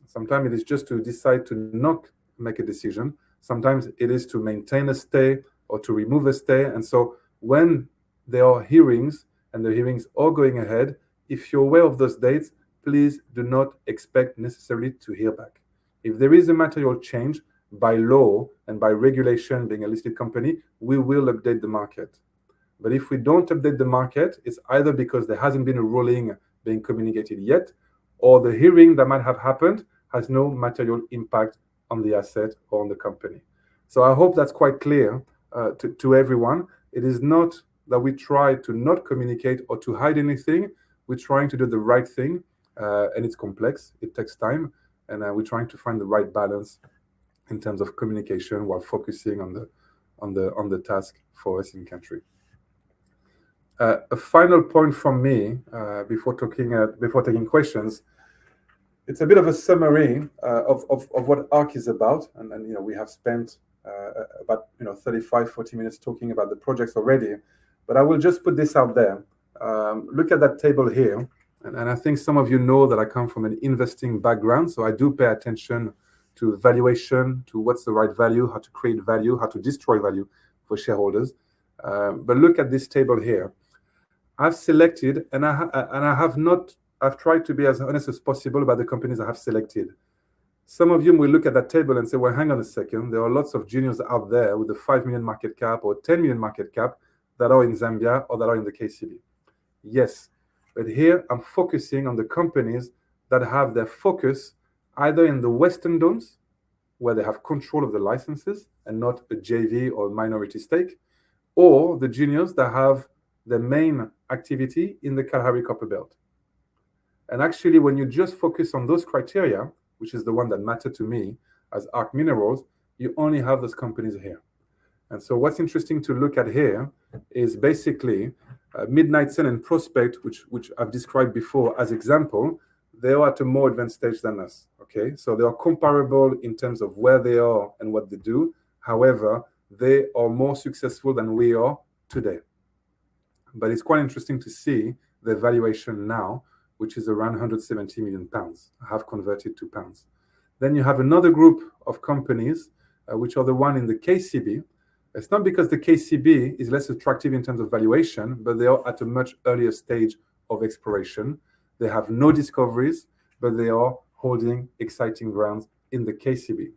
Sometimes it is just to decide to not make a decision. Sometimes it is to maintain a stay or to remove a stay. And so when there are hearings and the hearings are going ahead, if you're aware of those dates, please do not expect necessarily to hear back. If there is a material change by law and by regulation, being a listed company, we will update the market. But if we don't update the market, it's either because there hasn't been a ruling being communicated yet, or the hearing that might have happened has no material impact on the asset or on the company. So I hope that's quite clear to everyone. It is not that we try to not communicate or to hide anything. We're trying to do the right thing, and it's complex. It takes time, and we're trying to find the right balance in terms of communication while focusing on the task for us in country. A final point from me before taking questions. It's a bit of a summary of what ARC is about, and we have spent about 35-40 minutes talking about the projects already. But I will just put this out there. Look at that table here. And I think some of you know that I come from an investing background, so I do pay attention to valuation, to what's the right value, how to create value, how to destroy value for shareholders. But look at this table here. I've selected, and I've tried to be as honest as possible about the companies I have selected. Some of you will look at that table and say, well, hang on a second. There are lots of juniors out there with a 5 million market cap or 10 million market cap that are in Zambia or that are in the KCB. Yes, but here I'm focusing on the companies that have their focus either in the Western Domes, where they have control of the licenses and not a JV or minority stake, or the juniors that have their main activity in the Kalahari Copper Belt. And actually, when you just focus on those criteria, which is the one that mattered to me as ARC Minerals, you only have those companies here. And so what's interesting to look at here is basically Midnight Sun and Prospect, which I've described before as example. They are at a more advanced stage than us, okay? So they are comparable in terms of where they are and what they do. However, they are more successful than we are today. But it's quite interesting to see the valuation now, which is around 170 million pounds. I have converted to pounds. Then you have another group of companies, which are the one in the KCB. It's not because the KCB is less attractive in terms of valuation, but they are at a much earlier stage of exploration. They have no discoveries, but they are holding exciting grounds in the KCB.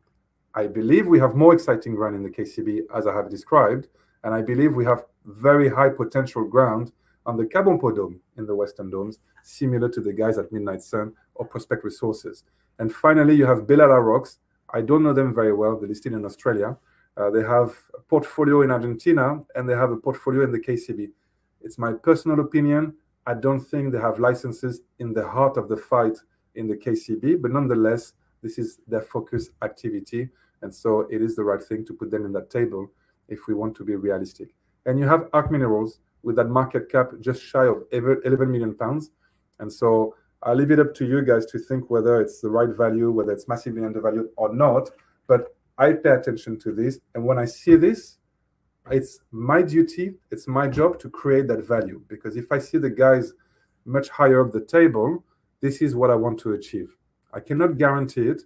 I believe we have more exciting ground in the KCB, as I have described, and I believe we have very high potential ground on the Kabompo Dome in the Western Domes, similar to the guys at Midnight Sun or Prospect Resources. And finally, you have Belala Rocks. I don't know them very well. They're listed in Australia. They have a portfolio in Argentina, and they have a portfolio in the KCB. It's my personal opinion. I don't think they have licenses in the heart of the fight in the KCB, but nonetheless, this is their focus activity. And so it is the right thing to put them in that table if we want to be realistic. And you have ARC Minerals with that market cap just shy of 11 million pounds. And so I'll leave it up to you guys to think whether it's the right value, whether it's massively undervalued or not. But I pay attention to this. And when I see this, it's my duty, it's my job to create that value. Because if I see the guys much higher up the table, this is what I want to achieve. I cannot guarantee it.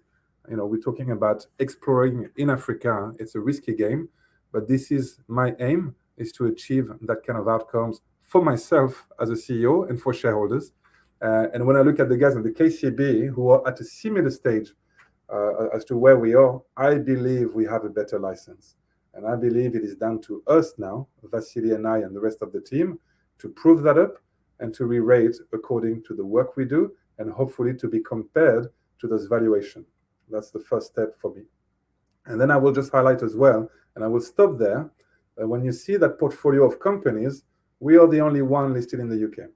You know, we're talking about exploring in Africa. It's a risky game, but this is my aim, is to achieve that kind of outcomes for myself as a CEO and for shareholders. And when I look at the guys in the KCB who are at a similar stage as to where we are, I believe we have a better license. And I believe it is down to us now, Vasily and I and the rest of the team, to prove that up and to re-rate according to the work we do and hopefully to be compared to those valuations. That's the first step for me. And then I will just highlight as well, and I will stop there, that when you see that portfolio of companies, we are the only one listed in the UK.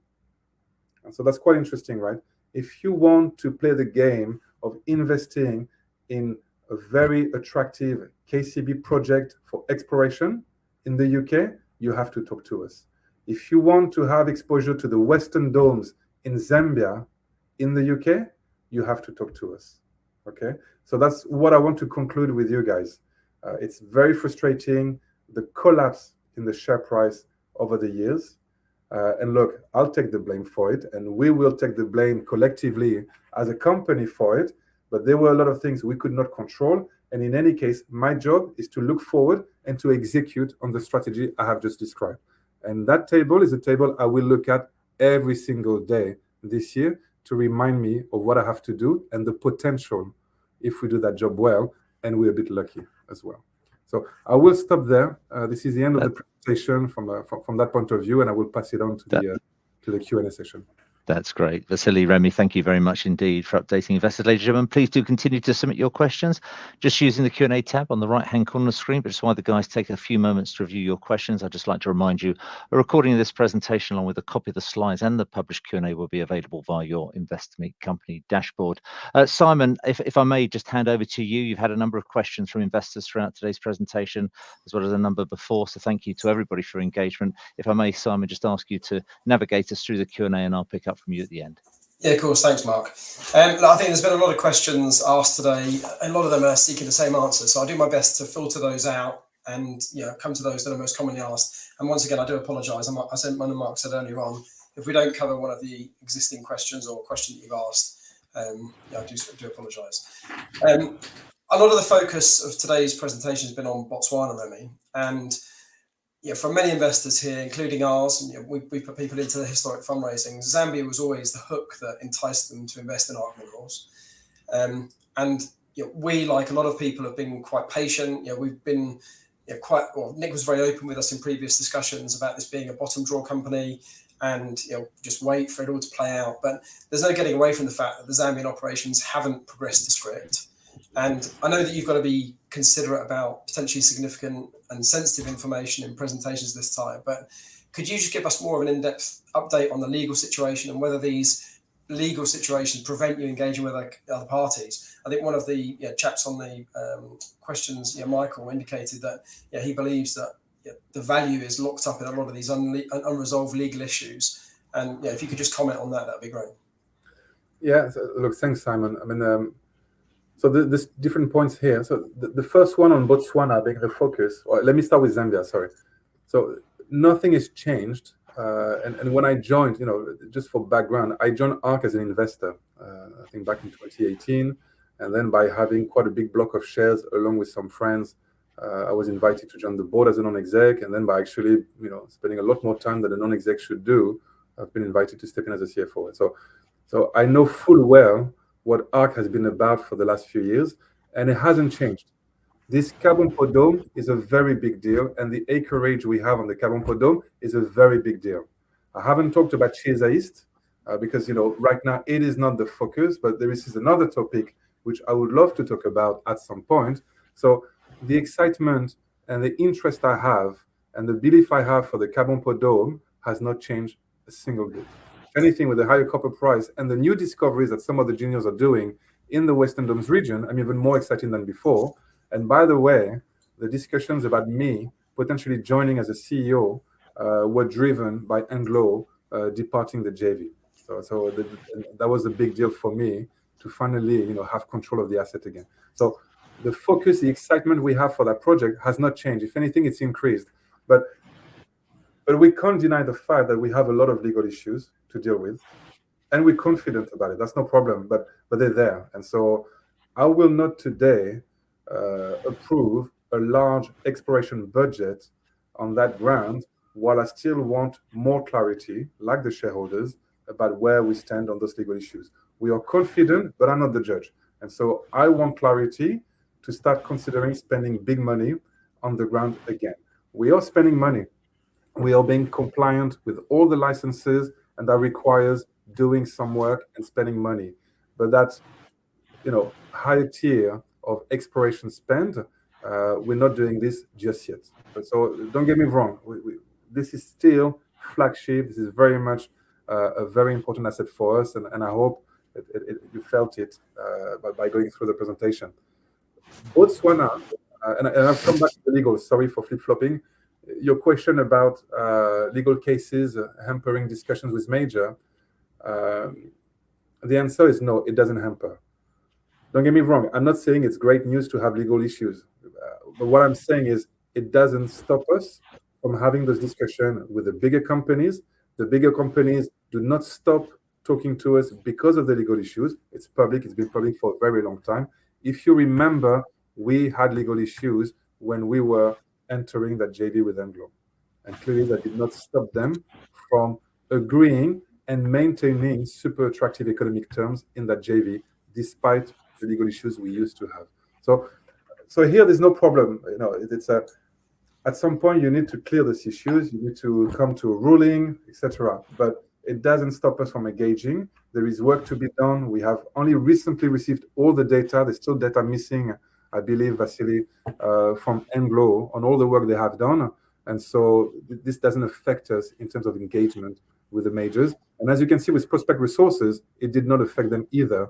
And so that's quite interesting, right? If you want to play the game of investing in a very attractive KCB project for exploration in the UK, you have to talk to us. If you want to have exposure to the Western Domes in Zambia in the UK, you have to talk to us. Okay, so that's what I want to conclude with you guys. It's very frustrating, the collapse in the share price over the years. And look, I'll take the blame for it, and we will take the blame collectively as a company for it. But there were a lot of things we could not control. And in any case, my job is to look forward and to execute on the strategy I have just described. And that table is a table I will look at every single day this year to remind me of what I have to do and the potential if we do that job well, and we're a bit lucky as well. So I will stop there. This is the end of the presentation from that point of view, and I will pass it on to the Q&A session. That's great. Vasily, Remy, thank you very much indeed for updating investors. Ladies and gentlemen, please do continue to submit your questions just using the Q&A tab on the right-hand corner of the screen. But just while the guys take a few moments to review your questions, I'd just like to remind you a recording of this presentation along with a copy of the slides and the published Q&A will be available via your Investor Meet Company dashboard. Simon, if I may just hand over to you. You've had a number of questions from investors throughout today's presentation, as well as a number before. So thank you to everybody for engagement. If I may, Simon, just ask you to navigate us through the Q&A and I'll pick up from you at the end. Yeah, of course. Thanks, Mark. I think there's been a lot of questions asked today. A lot of them are seeking the same answer. So I'll do my best to filter those out and come to those that are most commonly asked. And once again, I do apologise. I sent one of Mark said earlier on, if we don't cover one of the existing questions or question that you've asked, I do apologise. A lot of the focus of today's presentation has been on Botswana, Remy, and for many investors here, including ours, and we put people into the historic fundraising. Zambia was always the hook that enticed them to invest in ARC Minerals, and we, like a lot of people, have been quite patient. We've been Nick was very open with us in previous discussions about this being a bottom drawer company, and just wait for it all to play out. But there's no getting away from the fact that the Zambian operations haven't progressed to script. And I know that you've got to be considerate about potentially significant and sensitive information in presentations this time, but could you just give us more of an in-depth update on the legal situation and whether these legal situations prevent you engaging with other parties? I think one of the chaps on the questions, Michael, indicated that he believes that the value is locked up in a lot of these unresolved legal issues. And if you could just comment on that, that'd be great. Yeah, so, look, thanks, Simon. I mean, so there's different points here. So the first one on Botswana being the focus, or let me start with Zambia, sorry. So nothing has changed. And when I joined, just for background, I joined ARC as an investor, I think back in 2018. And then by having quite a big block of shares along with some friends, I was invited to join the board as a non-exec. And then by actually, spending a lot more time than a non-exec should do, I've been invited to step in as a CFO. And so I know full well what ARC has been about for the last few years, and it hasn't changed. This Carbon Dome is a very big deal, and the acreage we have on the Carbon Dome is a very big deal. I haven't talked about Chieza East because right now it is not the focus, but there is another topic which I would love to talk about at some point. So the excitement and the interest I have and the belief I have for the Carbon Dome has not changed a single bit. Anything with a higher copper price and the new discoveries that some of the juniors are doing in the Western Domes region, I'm even more excited than before. And by the way, the discussions about me potentially joining as a CEO were driven by Anglo departing the JV. So that was a big deal for me to finally, have control of the asset again. So the focus, the excitement we have for that project has not changed. If anything, it's increased. But we can't deny the fact that we have a lot of legal issues to deal with, and we're confident about it. That's no problem, but they're there. And so I will not today approve a large exploration budget on that ground while I still want more clarity, like the shareholders, about where we stand on those legal issues. We are confident, but I'm not the judge. And so I want clarity to start considering spending big money on the ground again. We are spending money. We are being compliant with all the licenses, and that requires doing some work and spending money. But that's, higher tier of exploration spend. We're not doing this just yet. But so don't get me wrong. This is still flagship. This is very much a very important asset for us, and I hope you felt it by going through the presentation. Botswana, and I've come back to the legal. Sorry for flip-flopping. Your question about legal cases hampering discussions with major, the answer is no, it doesn't hamper. Don't get me wrong. I'm not saying it's great news to have legal issues. But what I'm saying is it doesn't stop us from having those discussions with the bigger companies. The bigger companies do not stop talking to us because of the legal issues. It's public. It's been public for a very long time. If you remember, we had legal issues when we were entering that JV with Anglo. And clearly that did not stop them from agreeing and maintaining super attractive economic terms in that JV, despite the legal issues we used to have. So here there's no problem. It's at some point you need to clear these issues, you need to come to a ruling, etc. But it doesn't stop us from engaging. There is work to be done. We have only recently received all the data. There's still data missing, I believe, Vasily, from Anglo on all the work they have done. And so this doesn't affect us in terms of engagement with the majors. And as you can see with Prospect Resources, it did not affect them either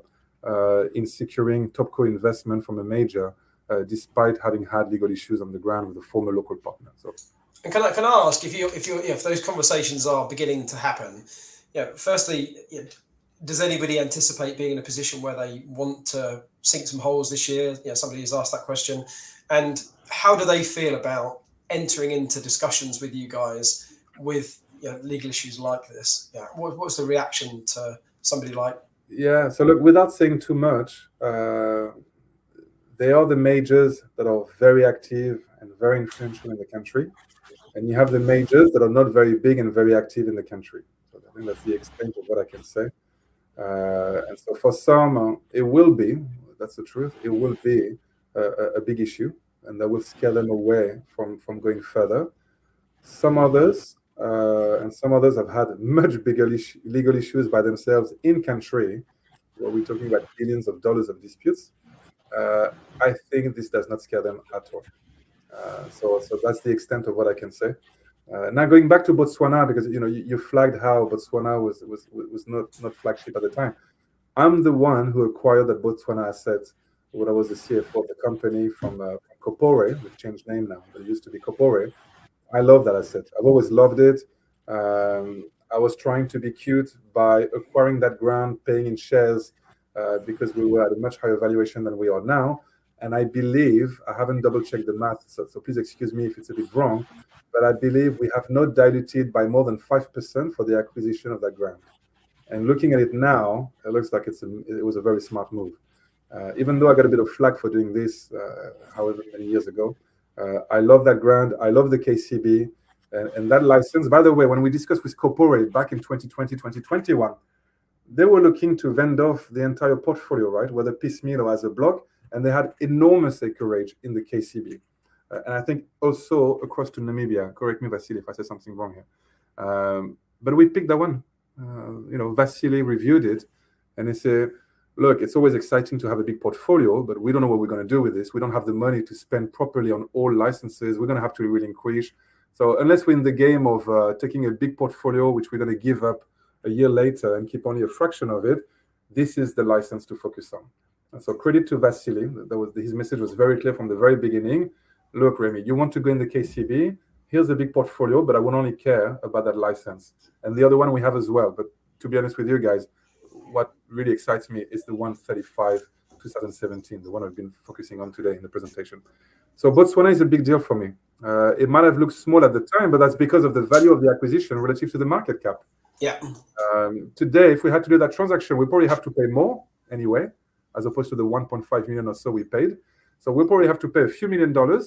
in securing Topco investment from a major, despite having had legal issues on the ground with a former local partner. So, and can I ask if those conversations are beginning to happen? Firstly, does anybody anticipate being in a position where they want to sink some holes this year? Somebody has asked that question. And how do they feel about entering into discussions with you guys with legal issues like this? What's the reaction to somebody like? Yeah, so look, without saying too much, they are the majors that are very active and very influential in the country. And you have the majors that are not very big and very active in the country. So I think that's the extent of what I can say. And so for some, it will be, that's the truth, it will be a big issue, and that will scare them away from going further. Some others have had much bigger legal issues by themselves in country, where we're talking about billions of dollars of disputes. I think this does not scare them at all. So that's the extent of what I can say. Now going back to Botswana, because you flagged how Botswana was not flagship at the time. I'm the one who acquired the Botswana asset when I was the CFO of the company from Kopore. We've changed name now, but it used to be Kopore. I love that asset. I've always loved it. I was trying to be cute by acquiring that ground, paying in shares, because we were at a much higher valuation than we are now. And I believe, I haven't double-checked the math, so please excuse me if it's a bit wrong, but I believe we have not diluted by more than 5% for the acquisition of that ground. And looking at it now, it looks like it was a very smart move. Even though I got a bit of flack for doing this, however many years ago, I love that ground. I love the KCB and that license. By the way, when we discussed with Kopore back in 2020, 2021, they were looking to vend off the entire portfolio, right, whether piecemeal or as a block, and they had enormous acreage in the KCB. And I think also across to Namibia. Correct me, Vasily, if I say something wrong here. But we picked that one. Vasily reviewed it, and he said, look, it's always exciting to have a big portfolio, but we don't know what we're going to do with this. We don't have the money to spend properly on all licenses. We're going to have to relinquish. So unless we're in the game of taking a big portfolio, which we're going to give up a year later and keep only a fraction of it, this is the license to focus on. And so credit to Vasily. His message was very clear from the very beginning. Look, Remy, you want to go in the KCB? Here's a big portfolio, but I will only care about that license. And the other one we have as well. But to be honest with you guys, what really excites me is the 135 2017, the one I've been focusing on today in the presentation. So Botswana is a big deal for me. It might have looked small at the time, but that's because of the value of the acquisition relative to the market cap. Yeah. Today, if we had to do that transaction, we probably have to pay more anyway, as opposed to the 1.5 million or so we paid. So we'll probably have to pay a few $1 million,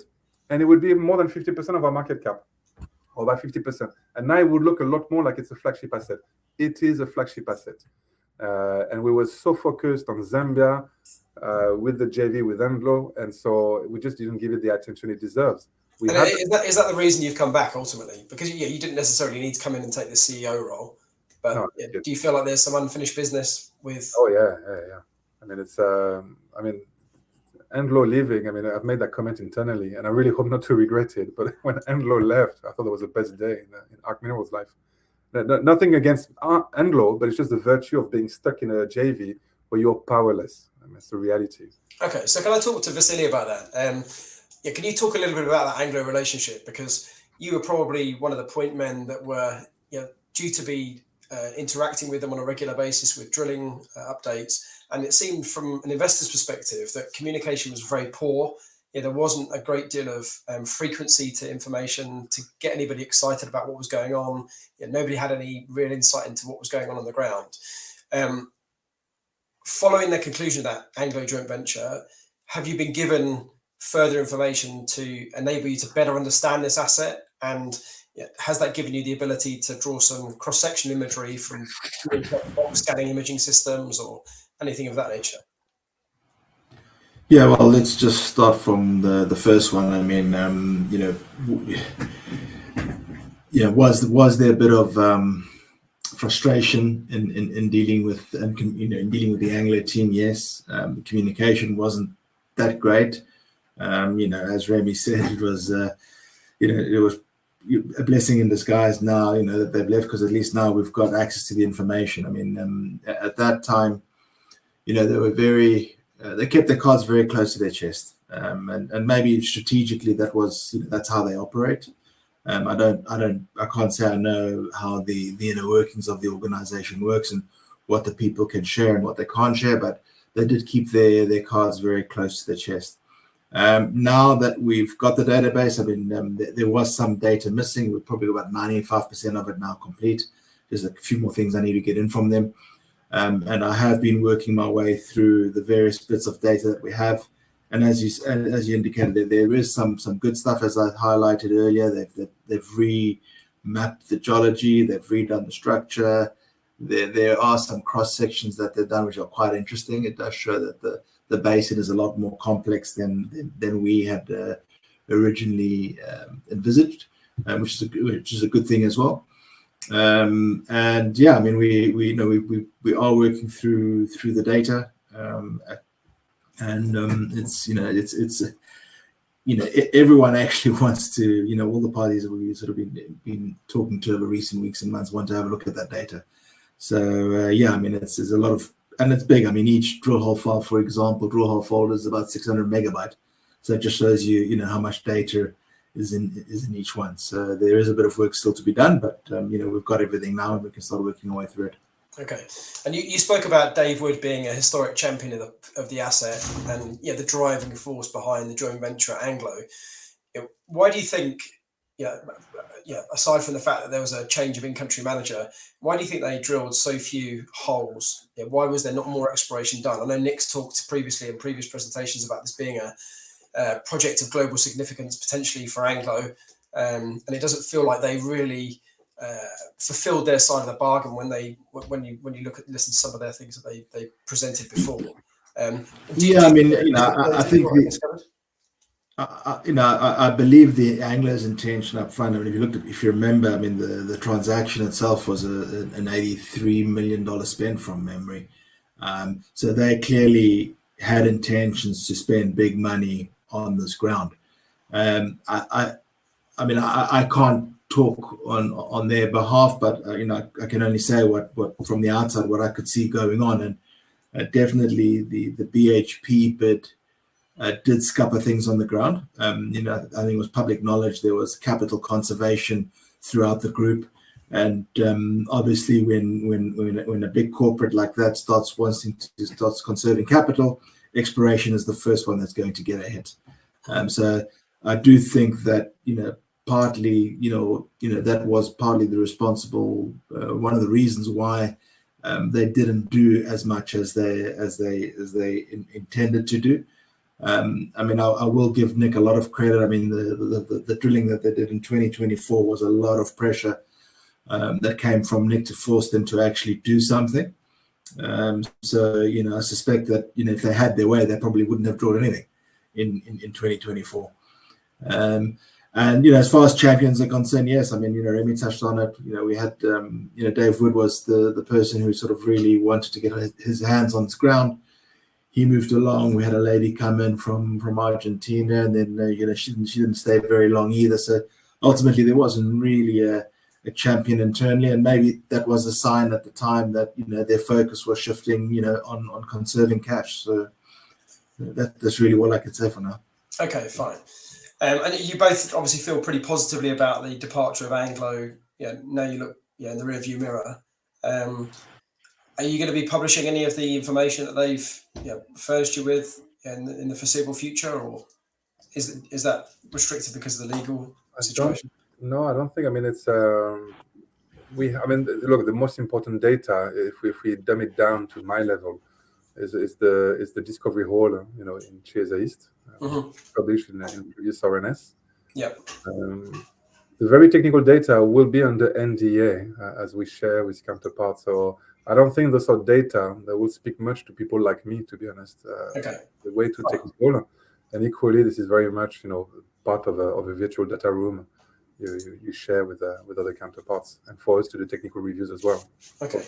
and it would be more than 50% of our market cap, or about 50%. And now it would look a lot more like it's a flagship asset. It is a flagship asset. And we were so focused on Zambia with the JV with Anglo, and so we just didn't give it the attention it deserves. Is that the reason you've come back ultimately? Because you didn't necessarily need to come in and take the CEO role, but no, do you feel like there's some unfinished business with? Oh yeah. I mean, it's Anglo leaving. I mean, I've made that comment internally, and I really hope not to regret it. But when Anglo left, I thought it was the best day in Arc Minerals' life. Nothing against Anglo, but it's just the virtue of being stuck in a JV where you're powerless. I mean, it's the reality. Okay, so can I talk to Vasily about that? Can you talk a little bit about that Anglo relationship? Because you were probably one of the point men that were due to be interacting with them on a regular basis with drilling updates. And it seemed from an investor's perspective that communication was very poor. There wasn't a great deal of frequency to information to get anybody excited about what was going on. Nobody had any real insight into what was going on the ground. Following the conclusion of that Anglo joint venture, have you been given further information to enable you to better understand this asset? And has that given you the ability to draw some cross-section imagery from scanning imaging systems or anything of that nature? Yeah, well, let's just start from the first one. I mean, was there a bit of frustration in dealing with in dealing with the Anglo team? Yes, the communication wasn't that great. As Remy said, it was a blessing in disguise now. That they've left, because at least now we've got access to the information. I mean, at that time, they were very. They kept their cards very close to their chest, and maybe strategically that's how they operate. I can't say I know how the inner workings of the organization works and what the people can share and what they can't share, but they did keep their cards very close to their chest. Now that we've got the database, I mean, there was some data missing. We're probably about 95% of it now complete. There's a few more things I need to get in from them. And I have been working my way through the various bits of data that we have. And as you indicated, there is some good stuff, as I highlighted earlier. They've remapped the geology, they've redone the structure. There are some cross sections that they've done which are quite interesting. It does show that the basin is a lot more complex than we had originally envisaged, which is a good thing as well. And yeah, I mean, we are working through the data, and it's everyone actually wants to, all the parties that we've sort of been talking to over recent weeks and months want to have a look at that data. So yeah, I mean, there's a lot of, and it's big. I mean, each drill hole file, for example, drill hole folder is about 600 megabyte. So it just shows you, how much data is in each one. So there is a bit of work still to be done, but we've got everything now and we can start working our way through it. Okay, and you spoke about Dave Wood being a historic champion of the asset and the driving force behind the joint venture at Anglo. Why do you think, aside from the fact that there was a change of in-country manager, why do you think they drilled so few holes? Why was there not more exploration done? I know Nick's talked previously in previous presentations about this being a project of global significance potentially for Anglo, and it doesn't feel like they really fulfilled their side of the bargain when you listen to some of their things that they presented before. I think I believe the Anglo's intention up front. I mean, if you remember, I mean, the transaction itself was an $83 million spend from memory. So they clearly had intentions to spend big money on this ground. I can't talk on their behalf, but I can only say what from the outside what I could see going on, and definitely the BHP bid did scupper things on the ground. I think it was public knowledge there was capital conservation throughout the group, and obviously when a big corporate like that starts conserving capital, exploration is the first one that's going to get a hit. So I do think that partly that was partly the responsible one of the reasons why they didn't do as much as they intended to do. I mean, I will give Nick a lot of credit. I mean, the drilling that they did in 2024 was a lot of pressure that came from Nick to force them to actually do something. So I suspect that if they had their way, they probably wouldn't have drilled anything in 2024. And as far as champions are concerned, yes, I mean Remy touched on it. We had Dave Wood was the person who sort of really wanted to get his hands on this ground. He moved along. We had a lady come in from Argentina, and then she didn't stay very long either. So ultimately, there wasn't really a champion internally, and maybe that was a sign at the time that their focus was shifting on conserving cash. So that's really all I could say for now. Okay, fine. And you both obviously feel pretty positively about the departure of Anglo. Now you look in the rearview mirror. Are you going to be publishing any of the information that they've furnished you with in the foreseeable future, or is that restricted because of the legal situation? No, I don't think. I mean, it's look, the most important data, if we dumb it down to my level, is the discovery hole, in Chiesa East, published in previous RNS. Yeah. The very technical data will be under NDA as we share with counterparts. So I don't think those are data that will speak much to people like me, to be honest. Okay. The way too technical, and equally, this is very much part of a virtual data room. You share with other counterparts, and for us to do technical reviews as well. Okay.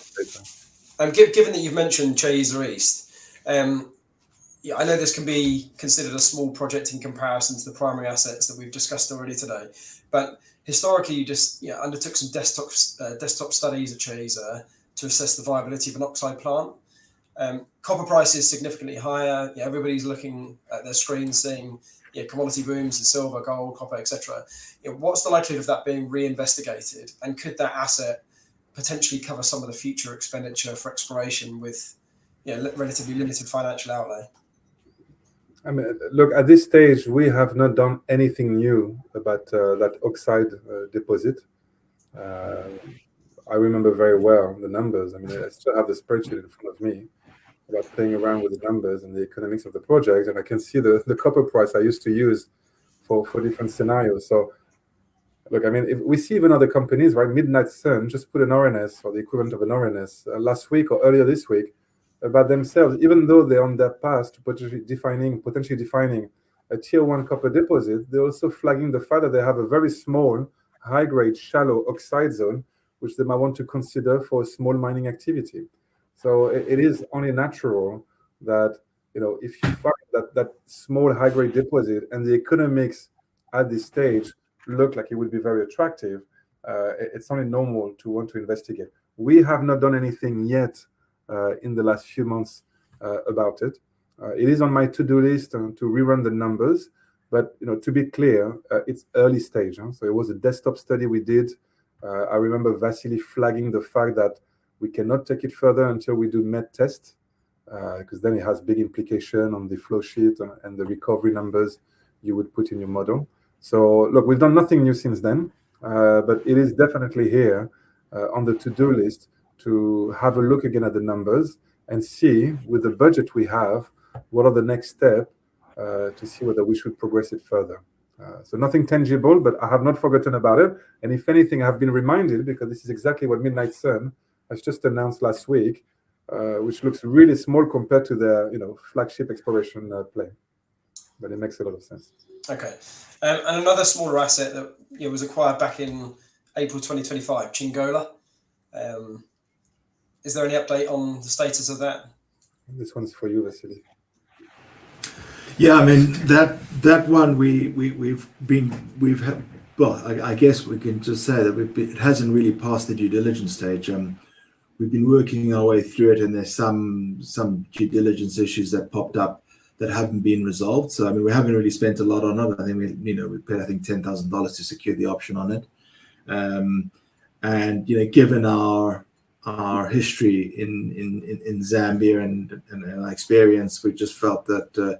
Given that you've mentioned Chiesa East, I know this can be considered a small project in comparison to the primary assets that we've discussed already today. But historically, you just undertook some desktop studies at Chiesa to assess the viability of an oxide plant. Copper price is significantly higher. Everybody's looking at their screens, seeing commodity booms in silver, gold, copper, etc. What's the likelihood of that being reinvestigated? And could that asset potentially cover some of the future expenditure for exploration with relatively limited financial outlay? I mean, look, at this stage, we have not done anything new about that oxide deposit. I remember very well the numbers. I mean, I still have the spreadsheet in front of me about playing around with the numbers and the economics of the project, and I can see the copper price I used to use for different scenarios. So, look, I mean, if we see even other companies, right? Midnight Sun just put an RNS or the equivalent of an RNS last week or earlier this week about themselves, even though they're on their path to potentially defining a tier 1 copper deposit, they're also flagging the fact that they have a very small, high-grade, shallow oxide zone, which they might want to consider for a small mining activity. So it is only natural that, if you find that small, high-grade deposit and the economics at this stage look like it would be very attractive, it's only normal to want to investigate. We have not done anything yet in the last few months about it. It is on my to-do list to rerun the numbers, but to be clear, it's early stage. So it was a desktop study we did. I remember Vasily flagging the fact that we cannot take it further until we do MET test, because then it has big implication on the flow sheet and the recovery numbers you would put in your model. So look, we've done nothing new since then, but it is definitely here on the to-do list to have a look again at the numbers and see, with the budget we have, what are the next steps to see whether we should progress it further. So nothing tangible, but I have not forgotten about it. And if anything, I have been reminded, because this is exactly what Midnight Sun has just announced last week, which looks really small compared to their flagship exploration play. But it makes a lot of sense. Okay. And another smaller asset that was acquired back in April 2025, Chingola. Is there any update on the status of that? This one's for you, Vasily. Yeah, I mean that one I guess we can just say that it hasn't really passed the due diligence stage. We've been working our way through it, and there's some due diligence issues that popped up that haven't been resolved. So I mean, we haven't really spent a lot on it. I think we paid $10,000 to secure the option on it, and given our history in Zambia and our experience, we just felt that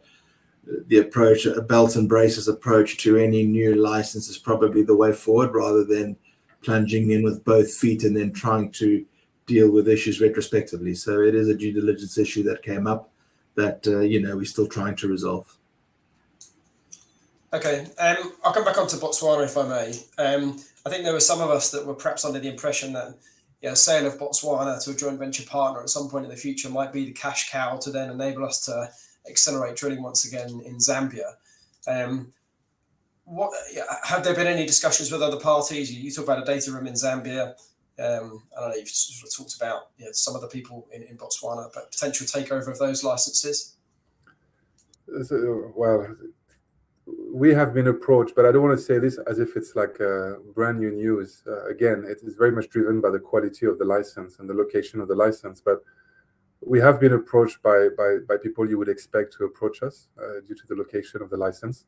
the approach, a belt and braces approach to any new license, is probably the way forward, rather than plunging in with both feet and then trying to deal with issues retrospectively. So it is a due diligence issue that came up that we're still trying to resolve. Okay, I'll come back onto Botswana if I may. I think there were some of us that were perhaps under the impression that sale of Botswana to a joint venture partner at some point in the future might be the cash cow to then enable us to accelerate drilling once again in Zambia. Have there been any discussions with other parties? You talk about a data room in Zambia. I don't know, you've sort of talked about some other people in Botswana, but potential takeover of those licenses? Well, we have been approached, but I don't want to say this as if it's like brand new news. Again, it is very much driven by the quality of the license and the location of the license. But we have been approached by people you would expect to approach us due to the location of the license.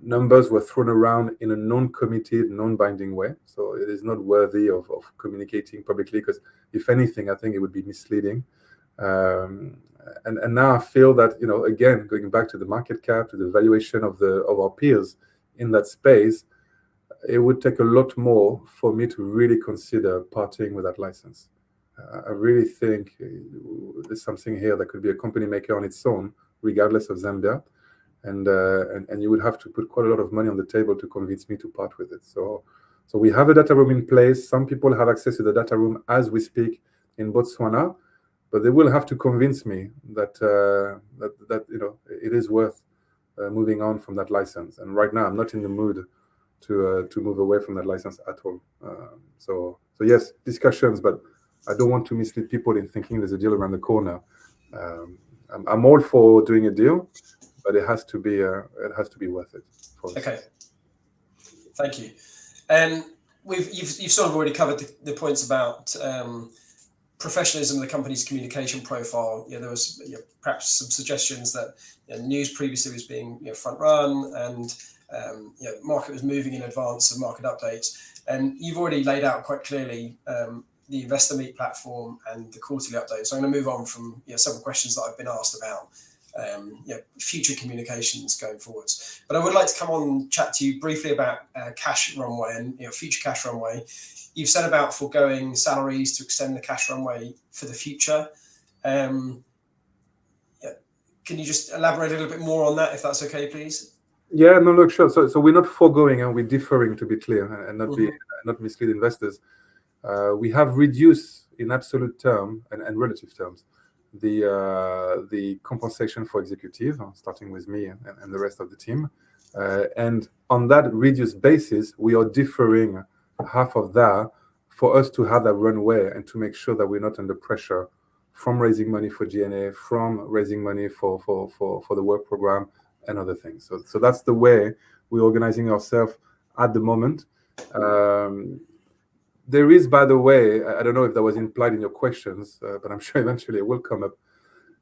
Numbers were thrown around in a non-committed, non-binding way. So it is not worthy of communicating publicly, because if anything, I think it would be misleading. And now I feel that, again, going back to the market cap, to the valuation of our peers in that space, it would take a lot more for me to really consider parting with that license. I really think there's something here that could be a company maker on its own, regardless of Zambia. And you would have to put quite a lot of money on the table to convince me to part with it. So we have a data room in place. Some people have access to the data room as we speak in Botswana, but they will have to convince me that it is worth moving on from that license. And right now, I'm not in the mood to move away from that license at all. So yes, discussions, but I don't want to mislead people in thinking there's a deal around the corner. I'm all for doing a deal, but it has to be worth it. Okay, thank you. You've sort of already covered the points about professionalism of the company's communication profile. There was perhaps some suggestions that news previously was being front run, and market was moving in advance of market updates. And you've already laid out quite clearly the Investor Meet platform and the quarterly update. So I'm going to move on from several questions that I've been asked about future communications going forwards. But I would like to come on and chat to you briefly about cash runway and future cash runway. You've said about foregoing salaries to extend the cash runway for the future. Can you just elaborate a little bit more on that, if that's okay, please? Yeah, no, look, sure. So we're not foregoing and we're deferring, to be clear, and not mislead investors. We have reduced in absolute term and relative terms the compensation for executive, starting with me and the rest of the team. And on that reduced basis, we are deferring half of that for us to have that runway and to make sure that we're not under pressure from raising money for G&A, from raising money for the work program and other things. So that's the way we're organizing ourselves at the moment. There is, by the way, I don't know if that was implied in your questions, but I'm sure eventually it will come up.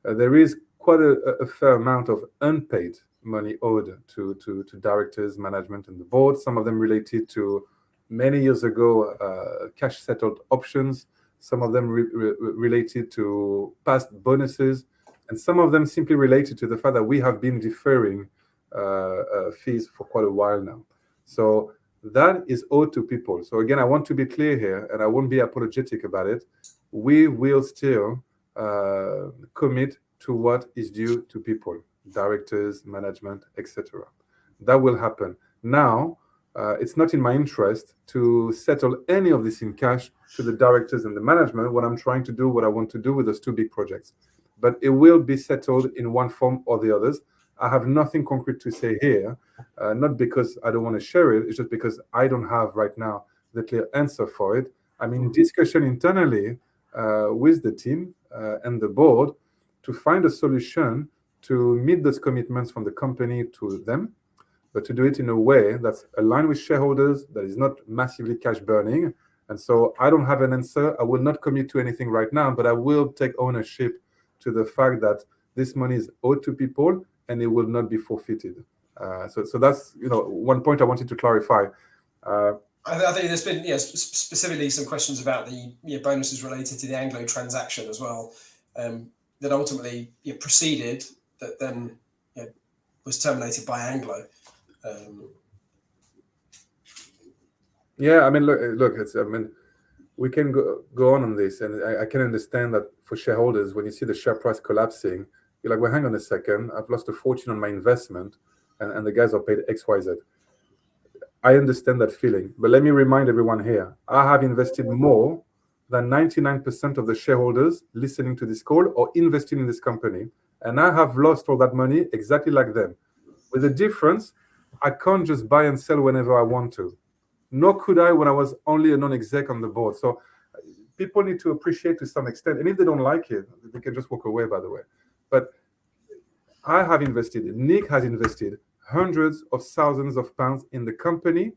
There is quite a fair amount of unpaid money owed to directors, management, and the board. Some of them related to many years ago cash settled options. Some of them related to past bonuses, and some of them simply related to the fact that we have been deferring fees for quite a while now. So that is owed to people. So again, I want to be clear here, and I won't be apologetic about it. We will still commit to what is due to people, directors, management, etc. That will happen. Now, it's not in my interest to settle any of this in cash to the directors and the management when I'm trying to do what I want to do with those two big projects. But it will be settled in one form or the others. I have nothing concrete to say here, not because I don't want to share it, it's just because I don't have right now the clear answer for it. I'm in discussion internally with the team and the board to find a solution to meet those commitments from the company to them, but to do it in a way that's aligned with shareholders, that is not massively cash burning. And so I don't have an answer. I will not commit to anything right now, but I will take ownership to the fact that this money is owed to people and it will not be forfeited. So that's one point I wanted to clarify. I think there's been specifically some questions about the bonuses related to the Anglo transaction as well, that ultimately proceeded, that then was terminated by Anglo. Yeah, I mean, look, it's, I mean, we can go on this, and I can understand that for shareholders, when you see the share price collapsing, you're like, well, hang on a second, I've lost a fortune on my investment, and the guys are paid XYZ. I understand that feeling, but let me remind everyone here, I have invested more than 99% of the shareholders listening to this call or investing in this company, and I have lost all that money exactly like them. With the difference, I can't just buy and sell whenever I want to. Nor could I when I was only a non-exec on the board. So people need to appreciate to some extent, and if they don't like it, they can just walk away, by the way. But I have invested, Nick has invested hundreds of thousands of pounds in the company,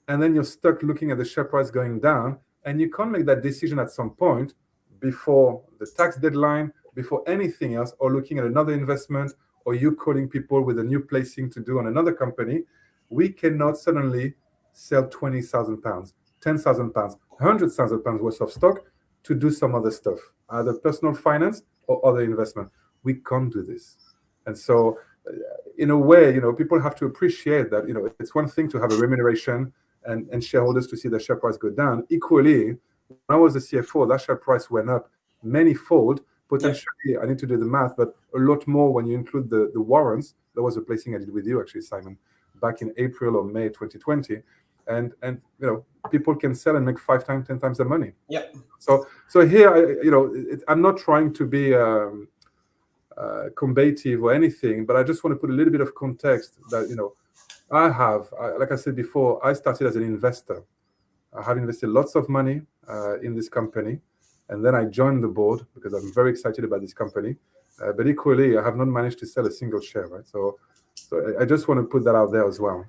and then you're stuck looking at the share price going down, and you can't make that decision at some point before the tax deadline, before anything else, or looking at another investment, or you calling people with a new placing to do on another company. We cannot suddenly sell 20,000 pounds, 10,000 pounds, 100,000 pounds worth of stock to do some other stuff, either personal finance or other investment. We can't do this. And so in a way, people have to appreciate that, it's one thing to have a remuneration and shareholders to see the share price go down. Equally, when I was the CFO, that share price went up many-fold, potentially, I need to do the math, but a lot more when you include the warrants. That was a placing I did with you, actually, Simon, back in April or May 2020. And people can sell and make 5 times, 10 times the money. Yeah. So here, I'm not trying to be combative or anything, but I just want to put a little bit of context that like I said before, I started as an investor. I have invested lots of money in this company, and then I joined the board because I'm very excited about this company. But equally, I have not managed to sell a single share, right? So I just want to put that out there as well.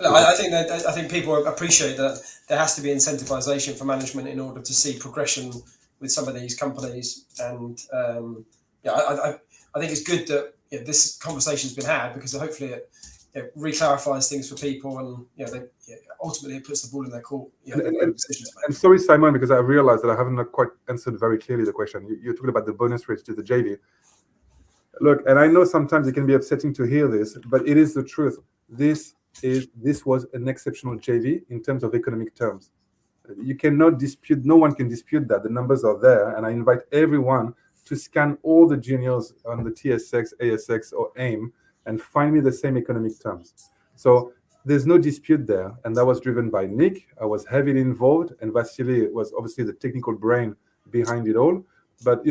I think people appreciate that there has to be incentivization for management in order to see progression with some of these companies. And I think it's good that this conversation's been had, because hopefully it reclarifies things for people, and ultimately it puts the ball in their court. Decisions and sorry, Simon, because I realized that I haven't quite answered very clearly the question. You're talking about the bonus rates to the JV. Look, and I know sometimes it can be upsetting to hear this, but it is the truth. This was an exceptional JV in terms of economic terms. You cannot dispute, no one can dispute that. The numbers are there, and I invite everyone to scan all the juniors on the TSX, ASX, or AIM and find me the same economic terms. So there's no dispute there, and that was driven by Nick. I was heavily involved, and Vasily was obviously the technical brain behind it all. But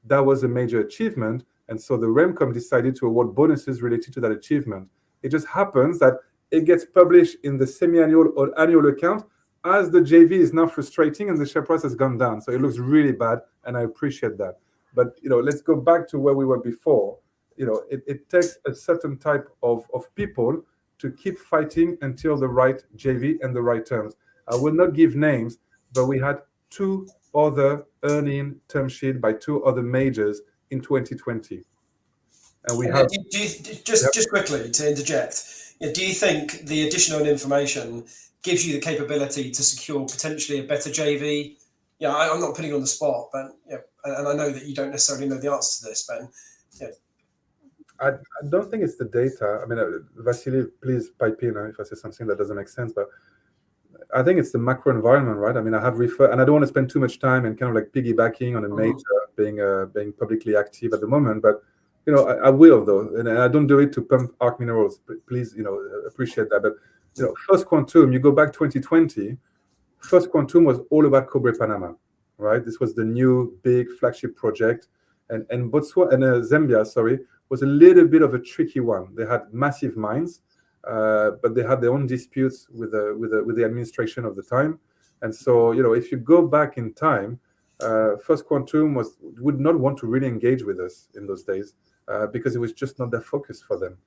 that was a major achievement, and so the REMCOM decided to award bonuses related to that achievement. It just happens that it gets published in the semi-annual or annual account as the JV is now frustrating and the share price has gone down. So it looks really bad, and I appreciate that. But let's go back to where we were before. It takes a certain type of people to keep fighting until the right JV and the right terms. I will not give names, but we had 2 other earning term sheet by 2 other majors in 2020. And we have just quickly to interject. Do you think the additional information gives you the capability to secure potentially a better JV? I'm not putting you on the spot, but and I know that you don't necessarily know the answer to this, Ben. I don't think it's the data. I mean, Vasily, please pipe in if I say something that doesn't make sense, but I think it's the macro environment, right? I mean, I have referred, and I don't want to spend too much time and kind of like piggybacking on a major being publicly active at the moment, but I will though, and I don't do it to pump ARC Minerals. Please, appreciate that. But First Quantum, you go back 2020. First Quantum was all about Cobre Panama, right? This was the new big flagship project, and Botswana and Zambia, was a little bit of a tricky one. They had massive mines, but they had their own disputes with the administration of the time. And so, if you go back in time, First Quantum would not want to really engage with us in those days because it was just not their focus for them.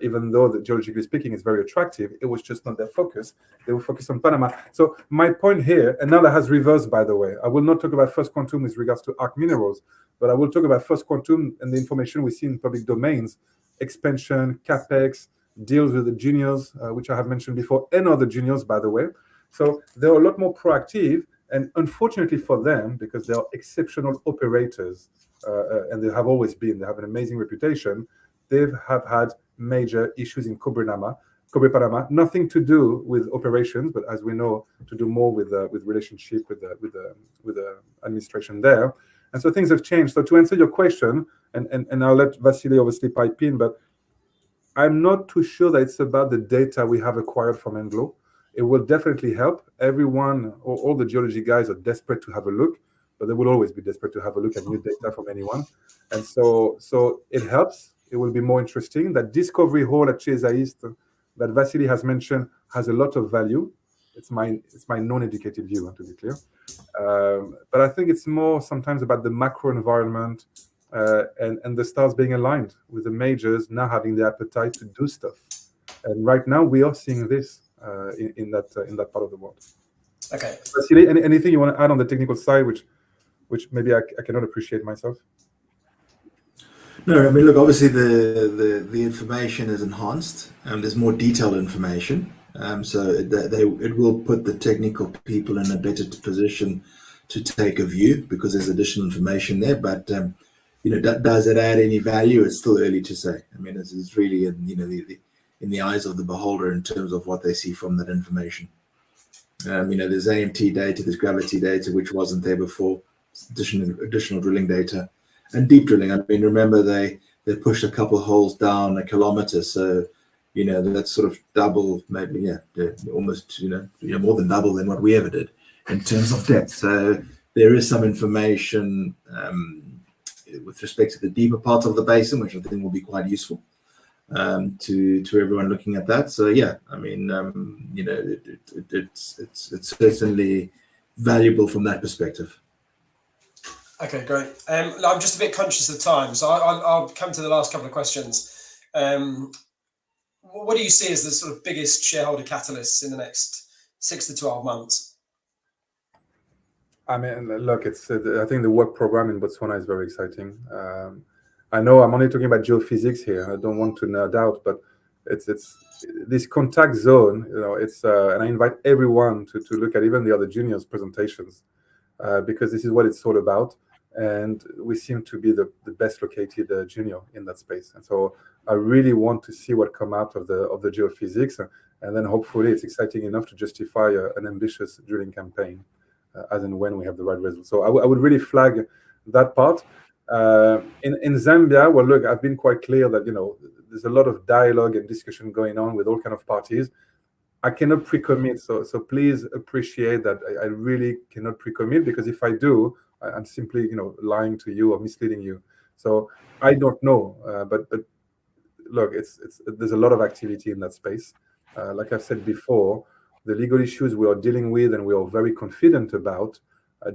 Even though, geologically speaking, it's very attractive, it was just not their focus. They were focused on Panama. So my point here, and now that has reversed, by the way, I will not talk about First Quantum with regards to ARC Minerals, but I will talk about First Quantum and the information we see in public domains, expansion, capex, deals with the juniors, which I have mentioned before, and other juniors, by the way. So they're a lot more proactive, and unfortunately for them, because they are exceptional operators, and they have always been, they have an amazing reputation, they have had major issues in Cobre Panama, nothing to do with operations, but as we know, to do more with relationship with the administration there. And so things have changed. So to answer your question, and I'll let Vasily obviously pipe in, but I'm not too sure that it's about the data we have acquired from Anglo. It will definitely help. Everyone, or all the geology guys are desperate to have a look, but they will always be desperate to have a look at new data from anyone. And so it helps. It will be more interesting. That discovery hole at Chesa East that Vasily has mentioned has a lot of value. It's my non-educated view, to be clear. But I think it's more sometimes about the macro environment and the stars being aligned with the majors now having the appetite to do stuff. And right now we are seeing this in that part of the world. Okay. Vasily, anything you want to add on the technical side, which maybe I cannot appreciate myself? No, I mean, look, obviously the information is enhanced. There's more detailed information. So it will put the technical people in a better position to take a view because there's additional information there. But does it add any value? It's still early to say. I mean, it's really in the eyes of the beholder in terms of what they see from that information. There's AMT data, there's gravity data, which wasn't there before. Additional drilling data. And deep drilling. I mean, remember they pushed a couple of holes down a kilometer, so that's sort of double, maybe almost more than double than what we ever did in terms of depth. So there is some information with respect to the deeper parts of the basin, which I think will be quite useful to everyone looking at that. So yeah, I mean, it's certainly valuable from that perspective. Okay, great. I'm just a bit conscious of time, so I'll come to the last couple of questions. What do you see as the sort of biggest shareholder catalysts in the next 6 to 12 months? I mean, look, I think the work program in Botswana is very exciting. I know I'm only talking about geophysics here. I don't want to nerd out, but it's this contact zone. It's and I invite everyone to look at even the other juniors' presentations because this is what it's all about. And we seem to be the best located junior in that space. And so I really want to see what come out of the geophysics, and then hopefully it's exciting enough to justify an ambitious drilling campaign as and when we have the right results. So I would really flag that part. In Zambia, well, look, I've been quite clear that there's a lot of dialogue and discussion going on with all kind of parties. I cannot pre-commit, so please appreciate that I really cannot pre-commit, because if I do, I'm simply lying to you or misleading you. So I don't know, but look, there's a lot of activity in that space. Like I've said before, the legal issues we are dealing with and we are very confident about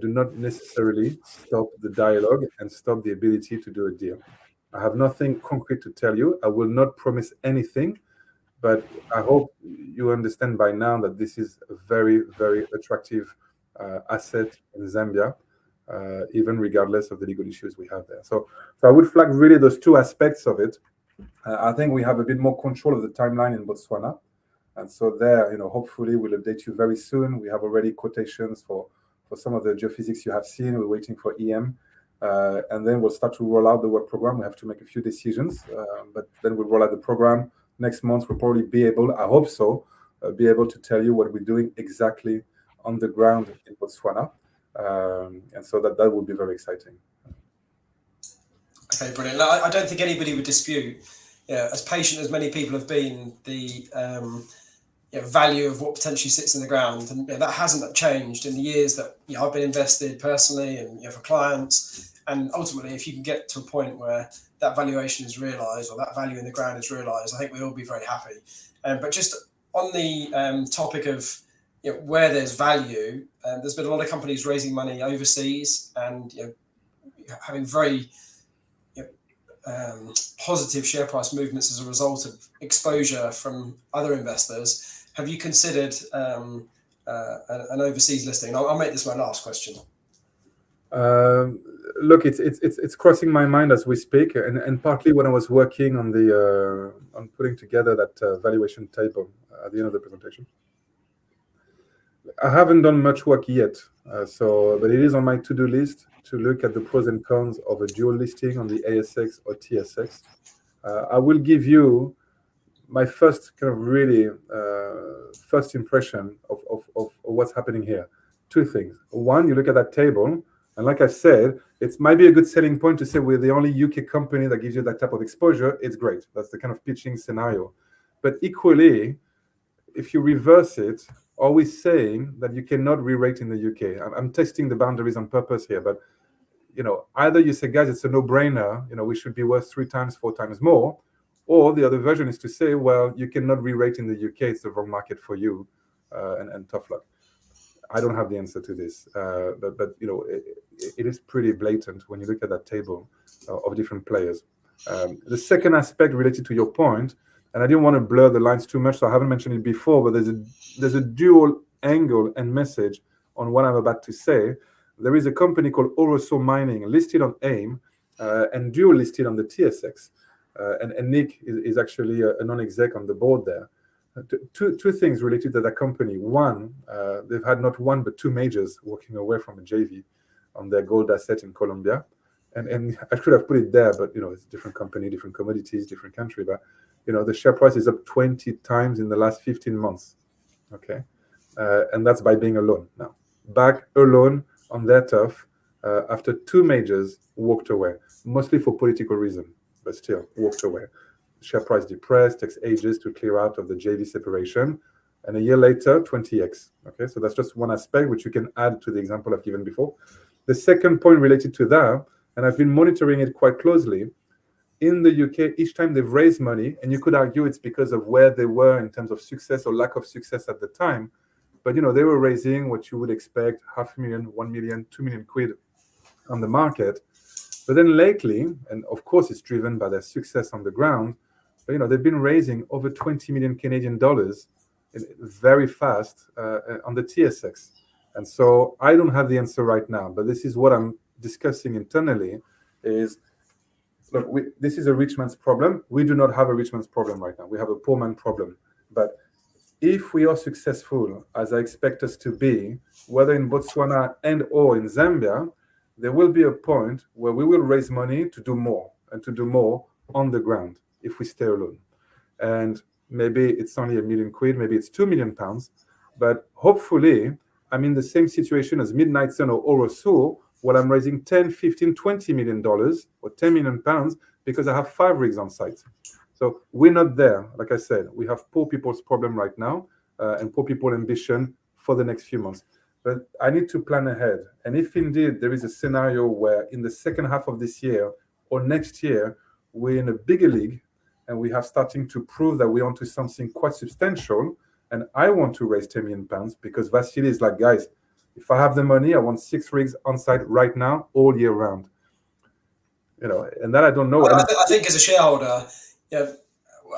do not necessarily stop the dialogue and stop the ability to do a deal. I have nothing concrete to tell you. I will not promise anything, but I hope you understand by now that this is a very, very attractive asset in Zambia, even regardless of the legal issues we have there. So I would flag really those two aspects of it. I think we have a bit more control of the timeline in Botswana. And so there, hopefully we'll update you very soon. We have already quotations for some of the geophysics you have seen. We're waiting for EM. And then we'll start to roll out the work program. We have to make a few decisions, but then we'll roll out the program. Next month, we'll probably be able, I hope so, be able to tell you what we're doing exactly on the ground in Botswana. And so that will be very exciting. Okay, brilliant. I don't think anybody would dispute, as patient as many people have been, the value of what potentially sits in the ground, and that hasn't changed in the years that I've been invested personally and for clients. And ultimately, if you can get to a point where that valuation is realised or that value in the ground is realised, I think we'll all be very happy. But just on the topic of where there's value, there's been a lot of companies raising money overseas and having very positive share price movements as a result of exposure from other investors. Have you considered an overseas listing? I'll make this my last question. Look, it's crossing my mind as we speak, and partly when I was working on on putting together that valuation table at the end of the presentation. I haven't done much work yet, but it is on my to-do list to look at the pros and cons of a dual listing on the ASX or TSX. I will give you my first kind of really first impression of what's happening here. Two things. One, you look at that table, and like I said, it might be a good selling point to say we're the only UK company that gives you that type of exposure. It's great. That's the kind of pitching scenario. But equally, if you reverse it, are we saying that you cannot re-rate in the UK? I'm testing the boundaries on purpose here, but either you say, guys, it's a no-brainer, we should be worth 3 times, 4 times more, or the other version is to say, well, you cannot re-rate in the UK, it's the wrong market for you, and tough luck. I don't have the answer to this, but it is pretty blatant when you look at that table of different players. The second aspect related to your point, and I didn't want to blur the lines too much, so I haven't mentioned it before, but there's a dual angle and message on what I'm about to say. There is a company called Oroso Mining listed on AIM and dual listed on the TSX. And Nick is actually a non-exec on the board there. Two things related to that company. One, they've had not one but 2 majors walking away from a JV on their gold asset in Colombia. And I should have put it there, but it's a different company, different commodities, different country. But the share price is up 20 times in the last 15 months. Okay, and that's by being alone now. Back alone on their turf after 2 majors walked away, mostly for political reason, but still walked away. Share price depressed, takes ages to clear out of the JV separation, and a year later, 20x. Okay, so that's just one aspect which you can add to the example I've given before. The second point related to that, and I've been monitoring it quite closely, in the UK, each time they've raised money, and you could argue it's because of where they were in terms of success or lack of success at the time, but they were raising what you would expect, 500,000, 1 million, 2 million quid on the market. But then lately, and of course it's driven by their success on the ground, but they've been raising over 20 million Canadian dollars very fast on the TSX. And so I don't have the answer right now, but this is what I'm discussing internally, is look, this is a rich man's problem. We do not have a rich man's problem right now. We have a poor man problem. But if we are successful, as I expect us to be, whether in Botswana and or in Zambia, there will be a point where we will raise money to do more and to do more on the ground if we stay alone. And maybe it's only £1 million, maybe it's £2 million, but hopefully I'm in the same situation as Midnight Sun or Orosur, where I'm raising 10, 15, $20 million or 10 million pounds because I have 5 rigs on site. So we're not there. Like I said, we have poor people's problem right now and poor people ambition for the next few months. But I need to plan ahead. And if indeed there is a scenario where in the second half of this year or next year, we're in a bigger league and we have starting to prove that we're onto something quite substantial, and I want to raise 10 million pounds because Vasily is like, guys, if I have the money, I want 6 rigs on site right now, all year round. You know, and that I don't know. I think as a shareholder, yeah,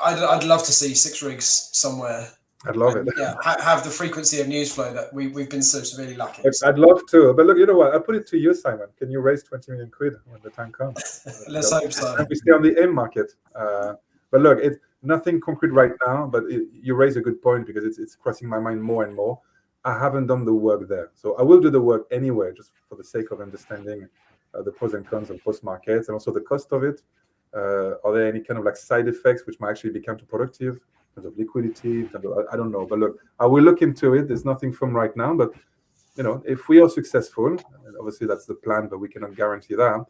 I'd love to see 6 rigs somewhere. I'd love it. Yeah, have the frequency of news flow that we've been so severely lacking. I'd love to, but look, you know what? I put it to you, Simon. Can you raise 20 million quid when the time comes? Let's hope so. And we stay on the AIM market. But look, it's nothing concrete right now. But you raise a good point because it's crossing my mind more and more. I haven't done the work there, so I will do the work anyway, just for the sake of understanding the pros and cons of post markets and also the cost of it. Are there any kind of like side effects which might actually be counterproductive in terms of liquidity? In terms of, I don't know, but look, I will look into it. There's nothing from right now, but you know, if we are successful, and obviously that's the plan, but we cannot guarantee that.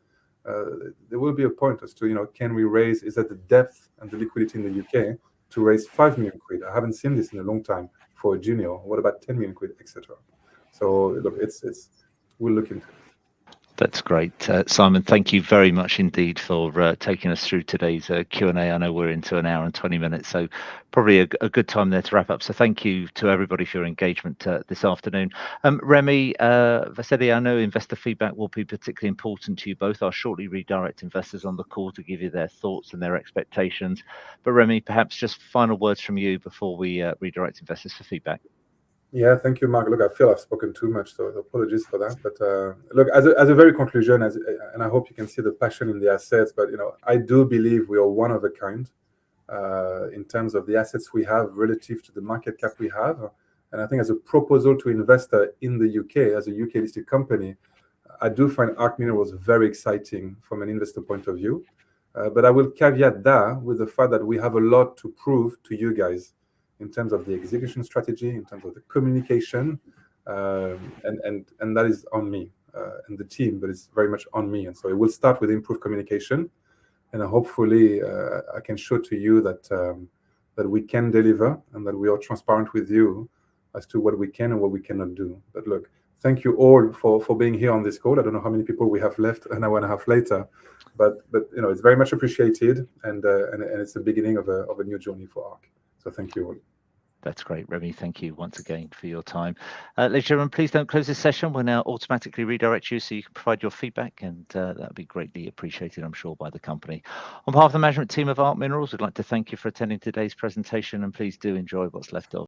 There will be a point as to, you know, can we raise? Is that the depth and the liquidity in the UK to raise 5 million quid? I haven't seen this in a long time for a junior. What about 10 million quid, etc.? So look, it's we'll look into it. That's great. Simon, thank you very much indeed for taking us through today's Q&A. I know we're into an hour and 20 minutes, so probably a good time there to wrap up. So thank you to everybody for your engagement this afternoon. Remy, Vasily, I know investor feedback will be particularly important to you both. I'll shortly redirect investors on the call to give you their thoughts and their expectations. But Remy, perhaps just final words from you before we redirect investors for feedback. Yeah, thank you, Mark. Look, I feel I've spoken too much, so apologies for that. But look, as a very conclusion, and I hope you can see the passion in the assets, but you know, I do believe we are one of a kind in terms of the assets we have relative to the market cap we have. And I think as a proposal to investor in the UK, as a UK listed company, I do find ARC Minerals very exciting from an investor point of view. But I will caveat that with the fact that we have a lot to prove to you guys in terms of the execution strategy, in terms of the communication, and that is on me and the team, but it's very much on me. And so it will start with improved communication, and hopefully I can show to you that we can deliver and that we are transparent with you as to what we can and what we cannot do. But look, thank you all for being here on this call. I don't know how many people we have left an hour and a half later, but you know, it's very much appreciated, and it's the beginning of a new journey for ARC. So thank you all. That's great, Remy. Thank you once again for your time. Ladies and gentlemen, please don't close this session. We'll now automatically redirect you so you can provide your feedback, and that would be greatly appreciated, I'm sure, by the company. On behalf of the management team of ARC Minerals, we'd like to thank you for attending today's presentation, and please do enjoy what's left of